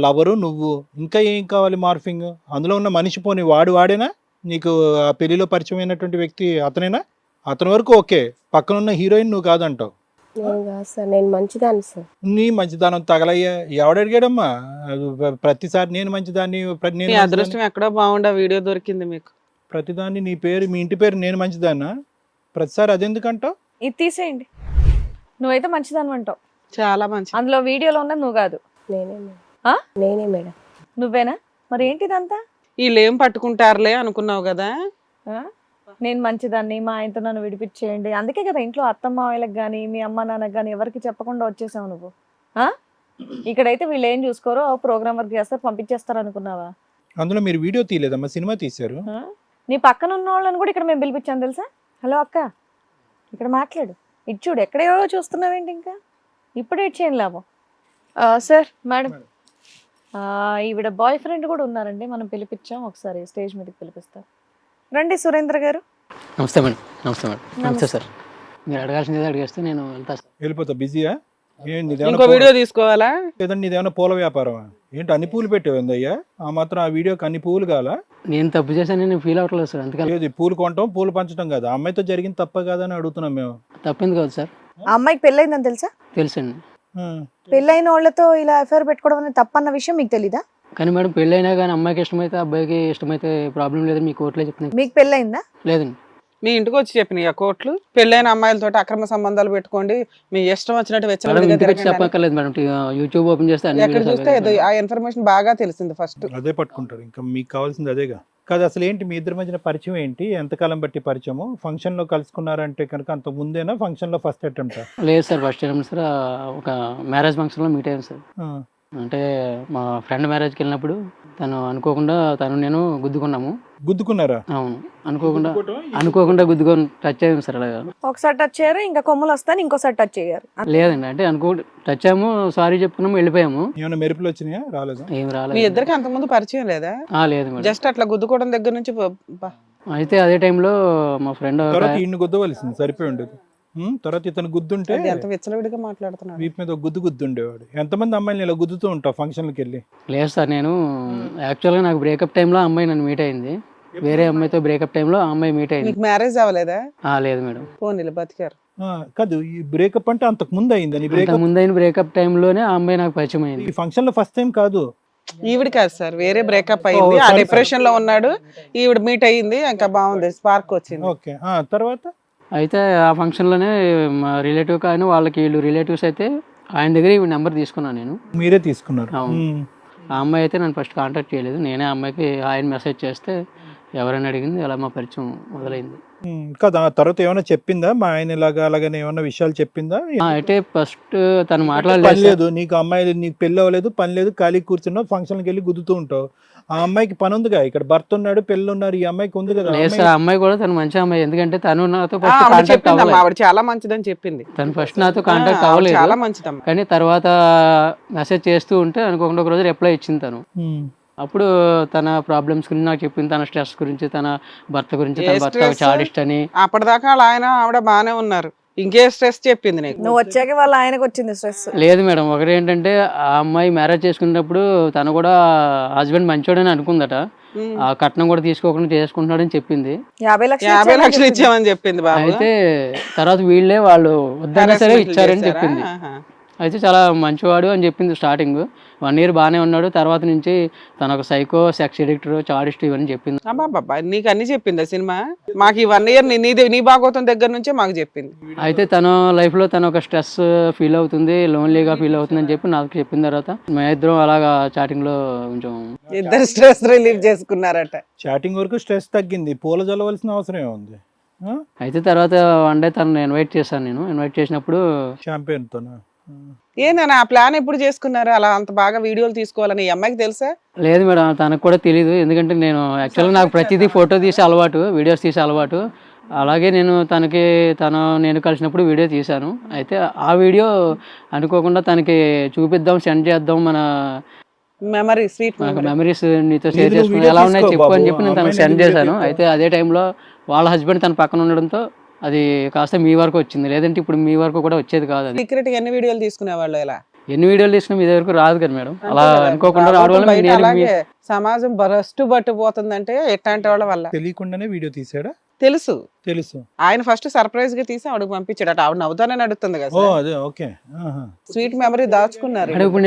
లవరు, నువ్వు. ఇంకా ఏం కావాలి మార్ఫింగ్? అందులో ఉన్న మనిషి పోనీ వాడేనా? నీకు ఆ పెళ్లిలో పరిచయమైనటువంటి వ్యక్తి అతనేనా? అతని వరకు ఓకే. పక్కనున్న హీరోయిన్ నువ్వు కాదంటావు. నేను కాదు సార్, నేను మంచిదాన్ని సార్. నీ మంచితనం తగలయ్యా. ఎవడడిగాడమ్మా? ప్రతిసారి నేను మంచిదాన్ని, మీ నేను అదృష్టం ఎక్కడో బాగుండా వీడియో దొరికింది మీకు. ప్రతిదాన్ని నీ పేరు, మీ ఇంటి పేరు నేను మంచిదాన్నా? ప్రతిసారి అదెందుకంటావు? ఇది తీసేయండి. నువ్వైతే మంచిదాని అంటావు. చాలా మంచి. అందులో వీడియోలో ఉన్నది నువ్వు కాదు. నేనే మేడం. ఆ? నేనే మేడం. నువ్వేనా? మరి ఏంటి ఇదంతా? వీళ్ళు ఏం పట్టుకుంటారులే అనుకున్నావు కదా. ఆ? నేను మంచిదాన్ని, మా ఆయనతో నన్ను విడిపించేయండి. అందుకే కదా ఇంట్లో అత్తమ్మ వాళ్ళకి కానీ మీ అమ్మ నాన్నకి కానీ ఎవరికి చెప్పకుండా వచ్చేసావు నువ్వు. ఆ? ఇక్కడైతే వీళ్ళు ఏం చూసుకోరో ప్రోగ్రామ్ వర్క్ చేస్తారు, పంపించేస్తారు అనుకున్నావా? అందులో మీరు వీడియో తీయలేదమ్మా, సినిమా తీశారు. ఆ? నీ పక్కన ఉన్న వాళ్ళని కూడా ఇక్కడ మేము పిలిపించాం తెలుసా. హలో అక్క, ఇక్కడ మాట్లాడు. ఇటు చూడు, ఎక్కడేవో చూస్తున్నావేంటి ఇంకా? ఇప్పుడు ఇటు చేయని లాభం. సార్, మేడం, ఈవిడ బాయ్ ఫ్రెండ్ కూడా ఉన్నారండి, మనం పిలిపించాం. ఒకసారి స్టేజ్ మీదకి పిలిపిస్తారు. రండి సురేంద్ర గారు. నమస్తే మేడం. నమస్తే మేడం. నమస్తే సార్. మీరు అడగాల్సింది అడిగేస్తే నేను వెళ్తా సార్. వెళ్ళిపోతా. బిజీయా? ఏంటి ఇంకో వీడియో తీసుకోవాలా? లేదండి, ఇదేమన్నా పూల వ్యాపారమా ఏంటి? అన్ని పూలు పెట్టేవిందయ్యా? ఆ మాత్రం ఆ వీడియోకి అన్ని పూలు కాలా? నేను తప్పు చేశాను, నేను ఫీల్ అవ్వట్లేదు సార్. అందుకని ఏది పూలు కొనటం, పూలు పంచడం కాదు. ఆ అమ్మాయితో జరిగింది తప్ప కాదని అడుగుతున్నాం మేము. తప్పింది కాదు సార్. ఆ అమ్మాయికి పెళ్ళైందని తెలుసా? తెలుసండి. ఆ. పెళ్ళైన వాళ్ళతో ఇలా అఫైర్ పెట్టుకోవడం అనేది తప్పన్న విషయం మీకు తెలీదా? కానీ మేడం పెళ్ళైనా కానీ అమ్మాయికి ఇష్టమైతే అబ్బాయికి ఇష్టమైతే ప్రాబ్లం లేదని మీ కోర్టులో చెప్తున్నాను. మీకు పెళ్ళైందా? లేదండి. మీ ఇంటికి వచ్చి చెప్పినాయి ఆ కోర్టులు పెళ్ళైన అమ్మాయిలతో అక్రమ సంబంధాలు పెట్టుకోండి, మీ ఇష్టం వచ్చినట్టు మేడం వెచ్చలవిడిగా ఇంటికి వచ్చి తిరగండి అని. చెప్పక్కర్లేదు మేడం. యూట్యూబ్ ఓపెన్ చేస్తే అన్ని ఎక్కడ videos చూస్తే available. ఆ ఇన్ఫర్మేషన్ బాగా తెలిసింది ఫస్ట్. అదే పట్టుకుంటారు. ఇంకా మీకు కావాల్సింది అదేగా. కాదు, అసలు ఏంటి మీ ఇద్దరి మధ్యన పరిచయం ఏంటి? ఎంతకాలం బట్టి పరిచయము? ఫంక్షన్ లో కలుసుకున్నారంటే కనుక అంత ముందేనా? ఫంక్షన్ లో ఫస్ట్ అటెంప్ట్? లేదు సార్, ఫస్ట్ టైం సార్. ఒక మ్యారేజ్ ఫంక్షన్లో మీట్ అయ్యాను సార్. అంటే మా ఫ్రెండ్ మ్యారేజ్కి వెళ్ళినప్పుడు తను అనుకోకుండా నేను గుద్దుకున్నాము. గుద్దుకున్నారా? అవును, అనుకోకుండా గుద్దుకొని టచ్ అయ్యాము సార్. అలాగా ఒకసారి టచ్ చేయరు, ఇంకా కొమ్ములు వస్తాను ఇంకోసారి టచ్ చేయరు. లేదండి, అంటే టచ్ అయ్యాము, సారీ చెప్పుకున్నాము, వెళ్ళిపోయాము. ఏమైనా మెరుపులు వచ్చినాయా? రాలేదా? ఏం మీ రాలేదు. ఇద్దరికి అంతకుముందు పరిచయం లేదా? లేదు మేడం. జస్ట్ అట్లా గుద్దుకోవడం దగ్గర నుంచి అయితే అదే టైంలో మా ఫ్రెండ్ తర్వాత ఈయన్ని గుద్దవలసింది, సరిపోయి ఉండేది. తర్వాత ఇతను గుద్దుంటే ఎంత విచ్చలవిడిగా మాట్లాడుతున్నాడు. వీపు మీద ఒక గుద్దుండేవాడు. ఎంతమంది అమ్మాయిలు ఇలా గుద్దుతూ ఉంటావు ఫంక్షన్కి వెళ్ళి? లేదు సార్, నేను యాక్చువల్గా నాకు బ్రేకప్ టైంలో అమ్మాయి నన్ను మీట్ అయింది. వేరే అమ్మాయితో బ్రేకప్ టైంలో ఆ అమ్మాయి మీట్ అయింది. నీకు మ్యారేజ్ అవ్వలేదా? లేదు మేడం. పోనీలు బతికారు. కాదు, ఈ బ్రేకప్ అంటే అంతకు ముందు అయిందని? బ్రేకప్ ముందైన బ్రేకప్ టైంలోనే ఆ అమ్మాయి నాకు పరిచయం అయింది. ఈ ఫంక్షన్ లో ఫస్ట్ టైం కాదు. ఈవిడ కాదు సార్, వేరే బ్రేకప్ అయింది. ఆ డిప్రెషన్ లో ఉన్నాడు, ఈవిడ మీట్ అయ్యింది, ఇంకా బాగుంది, స్పార్క్ వచ్చింది. ఓకే. తర్వాత అయితే ఆ ఫంక్షన్లోనే మా రిలేటివ్ కానీ వాళ్ళకి వీళ్ళు రిలేటివ్స్ అయితే ఆయన దగ్గర ఈ నెంబర్ తీసుకున్నాను నేను. మీరే తీసుకున్నారు? అవును. ఆ అమ్మాయి అయితే నన్ను ఫస్ట్ కాంటాక్ట్ చేయలేదు. నేనే ఆ అమ్మాయికి ఆయన మెసేజ్ చేస్తే ఎవరైనా అడిగింది, అలా మా పరిచయం మొదలైంది. కదా, తర్వాత ఏమైనా చెప్పిందా? మా ఆయన ఇలాగా అలాగనే ఏమైనా విషయాలు చెప్పిందా? అయితే ఫస్ట్ తను పని మాట్లాడలేదు. లేదు నీకు, అమ్మాయి నీకు పెళ్ళి అవ్వలేదు, పని లేదు, ఖాళీ కూర్చున్నావు, ఫంక్షన్కి వెళ్ళి గుద్దుతూ ఉంటావు. ఆ అమ్మాయికి పని ఉందిగా, ఇక్కడ భర్త ఉన్నాడు, పెళ్ళి ఉన్నారు, ఈ అమ్మాయికి ఉంది కదా. లేదు సార్, ఆ అమ్మాయి కూడా తను మంచి అమ్మాయి. ఎందుకంటే తను నాతో ఆవిడ ఫస్ట్ కాంటాక్ట్ చెప్పిందమ్మా, అవ్వలేదు. ఆవిడ చాలా మంచిదని చెప్పింది. తను ఫస్ట్ నాతో కాంటాక్ట్ ఆవిడ అవ్వలేదు. చాలా మంచిదమ్మా. కానీ తర్వాత మెసేజ్ చేస్తూ ఉంటే అనుకోకుండా ఒక రోజు రిప్లై ఇచ్చింది తను. అప్పుడు తన ప్రాబ్లమ్స్ గురించి నాకు చెప్పింది, తన స్ట్రెస్ గురించి, తన భర్త గురించి. తన ఏ భర్త stress? చాడిస్ట్ అని. అప్పటిదాకా వాళ్ళ ఆయన ఆవిడ బానే ఉన్నారు, ఇంకే స్ట్రెస్ చెప్పింది నీకు? నువ్వు వచ్చాక వాళ్ళ ఆయనకు వచ్చింది స్ట్రెస్. లేదు మేడం, ఒకటి ఏంటంటే ఆ అమ్మాయి మ్యారేజ్ చేసుకున్నప్పుడు తను కూడా హస్బెండ్ మంచోడని అనుకుందట. ఆ కట్నం కూడా తీసుకోకుండా చేసుకుంటున్నాడని చెప్పింది. 50 లక్షలు 50 లక్షలు ఇచ్చామని చెప్పింది బాబు. అయితే తర్వాత వీళ్ళే వాళ్ళు వద్దన్నా సరే ఇచ్చారని చెప్పింది. అయితే చాలా మంచివాడు అని చెప్పింది స్టార్టింగ్. 1 year బాగానే ఉన్నాడు, తర్వాత నుంచి తన ఒక సైకో, సెక్స్ ఎడిక్టర్, చాడిస్ట్ ఇవన్నీ చెప్పింది. అబ్బా, నీకు అన్ని చెప్పింది సినిమా. మాకు ఈ 1 year నీ భాగవతం దగ్గర నుంచే మాకు చెప్పింది. అయితే తన లైఫ్లో తను ఒక స్ట్రెస్ ఫీల్ అవుతుంది, లోన్లీగా ఫీల్ అవుతుంది అని చెప్పి నాకు చెప్పిన తర్వాత మా ఇద్దరం అలాగా చాటింగ్లో కొంచెం ఇద్దరు స్ట్రెస్ రిలీవ్ చేసుకున్నారట. చాటింగ్ వరకు స్ట్రెస్ తగ్గింది, పూల జల్లవలసిన అవసరం ఏముంది? అయితే తర్వాత వన్ డే తనను ఇన్వైట్ చేశాను. నేను ఇన్వైట్ చేసినప్పుడు షాంపెయిన్తో ఏందన్నా ఆ ప్లాన్ ఎప్పుడు చేసుకున్నారు? అలా అంత బాగా వీడియోలు తీసుకోవాలని ఈ అమ్మాయికి తెలుసా? లేదు మేడం, తనకు కూడా తెలియదు. ఎందుకంటే నేను యాక్చువల్గా నాకు ప్రతిదీ ఫోటో తీసే అలవాటు, వీడియోస్ తీసే అలవాటు. అలాగే నేను కలిసినప్పుడు వీడియో తీశాను. అయితే ఆ వీడియో అనుకోకుండా తనకి చూపిద్దాం, సెండ్ చేద్దాం, మన మెమరీ, స్వీట్ మెమరీస్ నీతో షేర్ చేసుకుని ఎలా ఉన్నాయి చెప్పు అని చెప్పి నేను తనకు సెండ్ చేశాను. అయితే అదే టైంలో వాళ్ళ హస్బెండ్ తన పక్కన ఉండడంతో అది కాస్త మీ వరకు వచ్చింది, లేదంటే ఇప్పుడు మీ వరకు కూడా వచ్చేది కాదు. అది సీక్రెట్ ఎన్ని వీడియోలు తీసుకునేవాళ్ళు ఇలా ఎన్ని వీడియోలు తీసినా మీ దగ్గరకు రాదు కదా మేడం. అలా అంతే కదా. అనుకోకుండా బాబు రావడం వల్ల బయట నేను అలాగే సమాజం బరస్టు పట్టుపోతుందంటే ఎట్లాంటి వాళ్ళ వల్ల తెలియకుండానే వీడియో తీసాడా? తెలుసు. తెలుసు. ఆయన ఫస్ట్ సర్ప్రైజ్ గా తీసి ఆవిడకి పంపించాడట. ఆవిడ నవ్వుతానే నడుస్తుంది ఓ కదా, అదే ఓకే. Sweet memory దాచుకున్నారు. అంటే ఇప్పుడు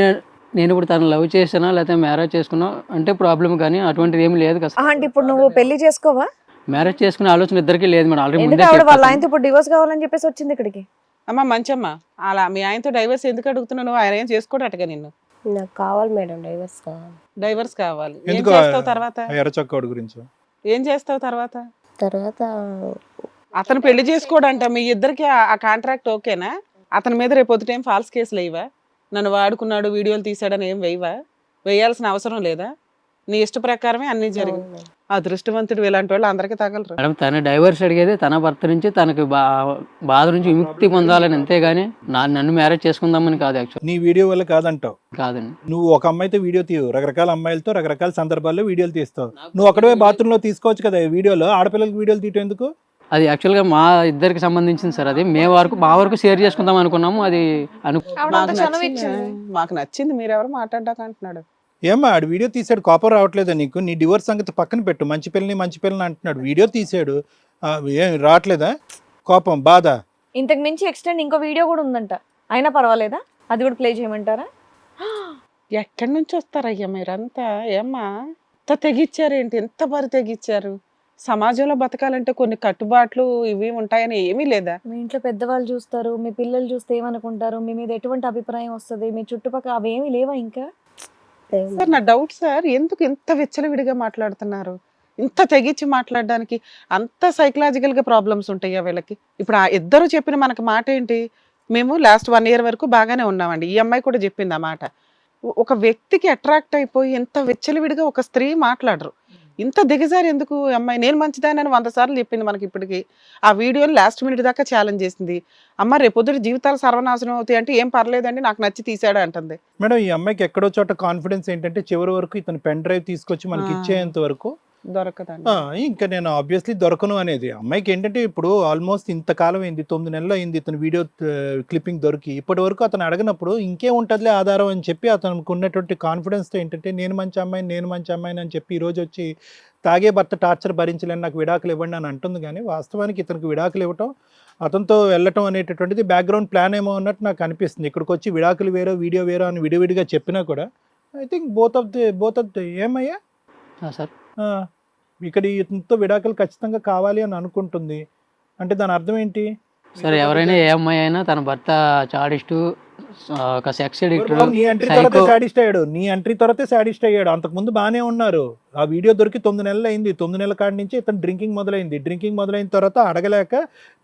నేను ఇప్పుడు తను లవ్ చేసానా లేకపోతే మ్యారేజ్ చేసుకున్నా అంటే ప్రాబ్లం, కానీ అటువంటిది ఏమి లేదు కదా. అంటే ఇప్పుడు నువ్వు పెళ్లి చేసుకోవా? మ్యారేజ్ చేసుకునే ఆలోచన ఇద్దరికి లేదు మేడం. ఆల్రెడీ ఎందుకు ముందే ఆవిడ వాళ్ళ చెప్పేసాను. ఆయనతో ఇప్పుడు డివోర్స్ కావాలని చెప్పేసి వచ్చింది ఇక్కడికి? అమ్మ మంచమ్మ, అలా మీ ఆయనతో డైవర్స్ ఎందుకు అడుగుతున్నావు? ఆయన ఏం చేసుకోడటగా నిన్ను. నాకు కావాలి మేడం, డైవర్స్ కావాలి. డైవర్స్ కావాలి. ఏం ఎందుకు చేస్తావు తర్వాత? ఎర్రచొక్కోడు గురించి ఏం చేస్తావు తర్వాత? తర్వాత అతను పెళ్లి చేసుకోడంట. మీ ఇద్దరికి ఆ కాంట్రాక్ట్ ఓకేనా? అతని మీద రేపు పొద్దుట ఏం ఫాల్స్ కేసులు వేయవా? నన్ను వాడుకున్నాడు, వీడియోలు తీసాడని ఏం వేయవా? వేయాల్సిన అవసరం లేదా? నీ ఇష్ట ప్రకారమే అన్ని జరిగింది. అదృష్టవంతుడు ఇలాంటి వాళ్ళు అందరికీ తగలరు మేడం తన డైవర్స్ అడిగేది తన భర్త నుంచి తనకి బాధ నుంచి విముక్తి పొందాలని, అంతేగాని నన్ను మ్యారేజ్ చేసుకుందామని కాదు. యాక్చువల్ నీ వీడియో వల్ల కాదంటావు. కాదండి. నువ్వు ఒక అమ్మాయితో వీడియో తీయవు, రకరకాల అమ్మాయిలతో రకరకాల సందర్భాల్లో వీడియోలు తీస్తావు. నువ్వు అక్కడే బాత్రూమ్ లో తీసుకోవచ్చు కదా వీడియోలో. ఆడపిల్లలకి వీడియోలు తీయటం ఎందుకు? అది యాక్చువల్గా మా ఇద్దరికి సంబంధించింది సార్. అది మా వరకు షేర్ చేసుకుందాం అనుకున్నాము. అది మాకు నచ్చింది, మీరెవరు మాట్లాడ్డాక అంటున్నాడు. ఏమ్మా ఆడు వీడియో తీసాడు, కోపం రావట్లేదా నీకు? నీ డివోర్స్ సంగతి పక్కన పెట్టు, మంచి పిల్లని అంటున్నాడు. వీడియో తీసాడు, ఏం రావట్లేదా కోపం, బాధ? ఇంతకు మించి ఎక్స్టెండ్ ఇంకో వీడియో కూడా ఉందంట, అయినా పర్వాలేదా? అది కూడా ప్లే చేయమంటారా? ఎక్కడి నుంచి వస్తారయ్యా మీరంతా? ఏమ్మా ఎంత తెగిచ్చారేంటి? ఎంత మరి తెగిచ్చారు? సమాజంలో బతకాలంటే కొన్ని కట్టుబాట్లు ఇవి ఉంటాయని ఏమీ లేదా? మీ ఇంట్లో పెద్దవాళ్ళు చూస్తారు, మీ పిల్లలు చూస్తే ఏమనుకుంటారు, మీ మీద ఎటువంటి అభిప్రాయం వస్తుంది, మీ చుట్టుపక్కల అవేమీ లేవా ఇంకా? సార్ నా డౌట్ సార్, ఎందుకు ఇంత విచ్చలవిడిగా మాట్లాడుతున్నారు? ఇంత తెగించి మాట్లాడడానికి అంత సైకలాజికల్ గా ప్రాబ్లమ్స్ ఉంటాయా వీళ్ళకి? ఇప్పుడు ఆ ఇద్దరు చెప్పిన మనకి మాట ఏంటి? మేము లాస్ట్ 1 year వరకు బాగానే ఉన్నామండి. ఈ అమ్మాయి కూడా చెప్పింది ఆ మాట. ఒక వ్యక్తికి అట్రాక్ట్ అయిపోయి ఇంత విచ్చలవిడిగా ఒక స్త్రీ మాట్లాడరు. ఇంత దిగజారి ఎందుకు అమ్మాయి? నేను మంచిదానని 100 సార్లు చెప్పింది మనకి. ఇప్పటికి ఆ వీడియోని లాస్ట్ మినిట్ దాకా ఛాలెంజ్ చేసింది. అమ్మ రేపొద్దుట జీవితాలు సర్వనాశనం అవుతాయి అంటే ఏం పర్లేదండి, నాకు నచ్చి తీసాడు అంటుంది. మేడం ఈ అమ్మాయికి ఎక్కడో చోట కాన్ఫిడెన్స్ ఏంటంటే చివరి వరకు ఇతను పెన్ డ్రైవ్ తీసుకొచ్చి మనకి ఇచ్చేంత వరకు దొరకదండి. ఇంకా నేను ఆబ్వియస్లీ దొరకను అనేది. అమ్మాయికి ఏంటంటే ఇప్పుడు ఆల్మోస్ట్ ఇంతకాలం అయింది, 9 నెలలు అయింది ఇతను వీడియో క్లిప్పింగ్ దొరికి. ఇప్పటి వరకు అతను అడగనప్పుడు ఇంకే ఉంటుందిలే ఆధారం అని చెప్పి అతనికి ఉన్నటువంటి కాన్ఫిడెన్స్తో ఏంటంటే నేను మంచి అమ్మాయిని అని చెప్పి ఈరోజు వచ్చి తాగే భర్త టార్చర్ భరించలేని నాకు విడాకులు ఇవ్వండి అని అంటుంది. కానీ వాస్తవానికి ఇతనికి విడాకులు ఇవ్వటం, అతనితో వెళ్ళటం అనేటటువంటిది బ్యాక్గ్రౌండ్ ప్లాన్ ఏమో అన్నట్టు నాకు అనిపిస్తుంది. ఇక్కడికి వచ్చి విడాకులు వేరో వీడియో వేరో అని విడివిడిగా చెప్పినా కూడా I think both of the ఏమయ్యా సార్ ఇక్కడ ఇతనితో విడాకులు ఖచ్చితంగా కావాలి అని అనుకుంటుంది అంటే దాని అర్థం ఏంటి? సార్ ఎవరైనా ఏ అమ్మాయి అయినా తన భర్త చాడిస్టు, ఒక సెక్స్ ఎడిక్టర్, నీ ఎంట్రీ తర్వాతే సాడిస్ట్ అయ్యాడు. నీ ఎంట్రీ తర్వాతే సాడిస్ట్ అయ్యాడు. అంతకుముందు బాగానే ఉన్నారు. ఆ వీడియో దొరికి 9 నెలలు అయింది. 9 నెలల కాడి నుంచి ఇతను డ్రింకింగ్ మొదలైంది. డ్రింకింగ్ మొదలైన తర్వాత అడగలేక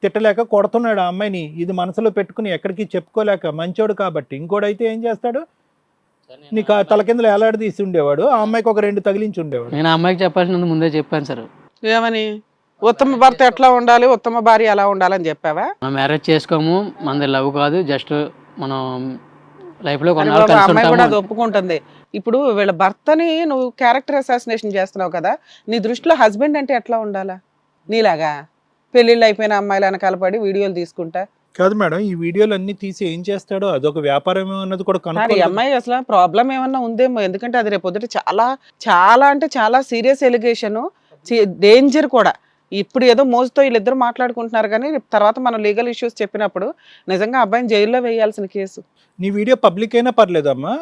తిట్టలేక కొడుతున్నాడు ఆ అమ్మాయిని. ఇది మనసులో పెట్టుకుని ఎక్కడికి చెప్పుకోలేక మంచోడు కాబట్టి. ఇంకోడైతే ఏం చేస్తాడు, నీకు తల కిందలు ఎలాడదీసి ఉండేవాడు, ఆ అమ్మాయికి ఒక 2 తగిలించి ఉండేవాడు. నేను ఆ అమ్మాయికి చెప్పాల్సినందుకు ముందే చెప్పాను సార్. ఏమని? ఉత్తమ భర్త ఎట్లా ఉండాలి, ఉత్తమ భార్య ఎలా ఉండాలని చెప్పావా? మనం మ్యారేజ్ చేసుకోము, మనది లవ్ కాదు, జస్ట్ మనం లైఫ్ లో అని కొన్నాళ్ళు బాబు, ఆ కలిసి అమ్మాయి కూడా అది ఉంటాము. ఒప్పుకుంటుంది. ఇప్పుడు వీళ్ళ భర్తని నువ్వు క్యారెక్టర్ అసాసినేషన్ చేస్తున్నావు కదా, నీ దృష్టిలో హస్బెండ్ అంటే ఎట్లా ఉండాలా? నీలాగా పెళ్లిళ్ళు అయిపోయిన అమ్మాయిలు వెనకాల పడి వీడియోలు తీసుకుంటా కాదు మేడం, ఈ వీడియోలు అన్ని తీసి ఏం చేస్తాడో అదొక వ్యాపారం అన్నది కూడా కానీ ఈ కనుక్కోవాలి. అమ్మాయి అసలు ప్రాబ్లం ఏమన్నా ఉందేమో. ఎందుకంటే అది రేపు పొద్దుట చాలా చాలా అంటే చాలా సీరియస్ ఎలిగేషన్, డేంజర్ కూడా. ఇప్పుడు ఏదో మోజుతో వీళ్ళిద్దరు మాట్లాడుకుంటున్నారు, కానీ రేపు తర్వాత మనం లీగల్ ఇష్యూస్ చెప్పినప్పుడు నిజంగా అబ్బాయిని జైల్లో వేయాల్సిన కేసు. నీ వీడియో పబ్లిక్ అయినా పర్లేదమ్మా?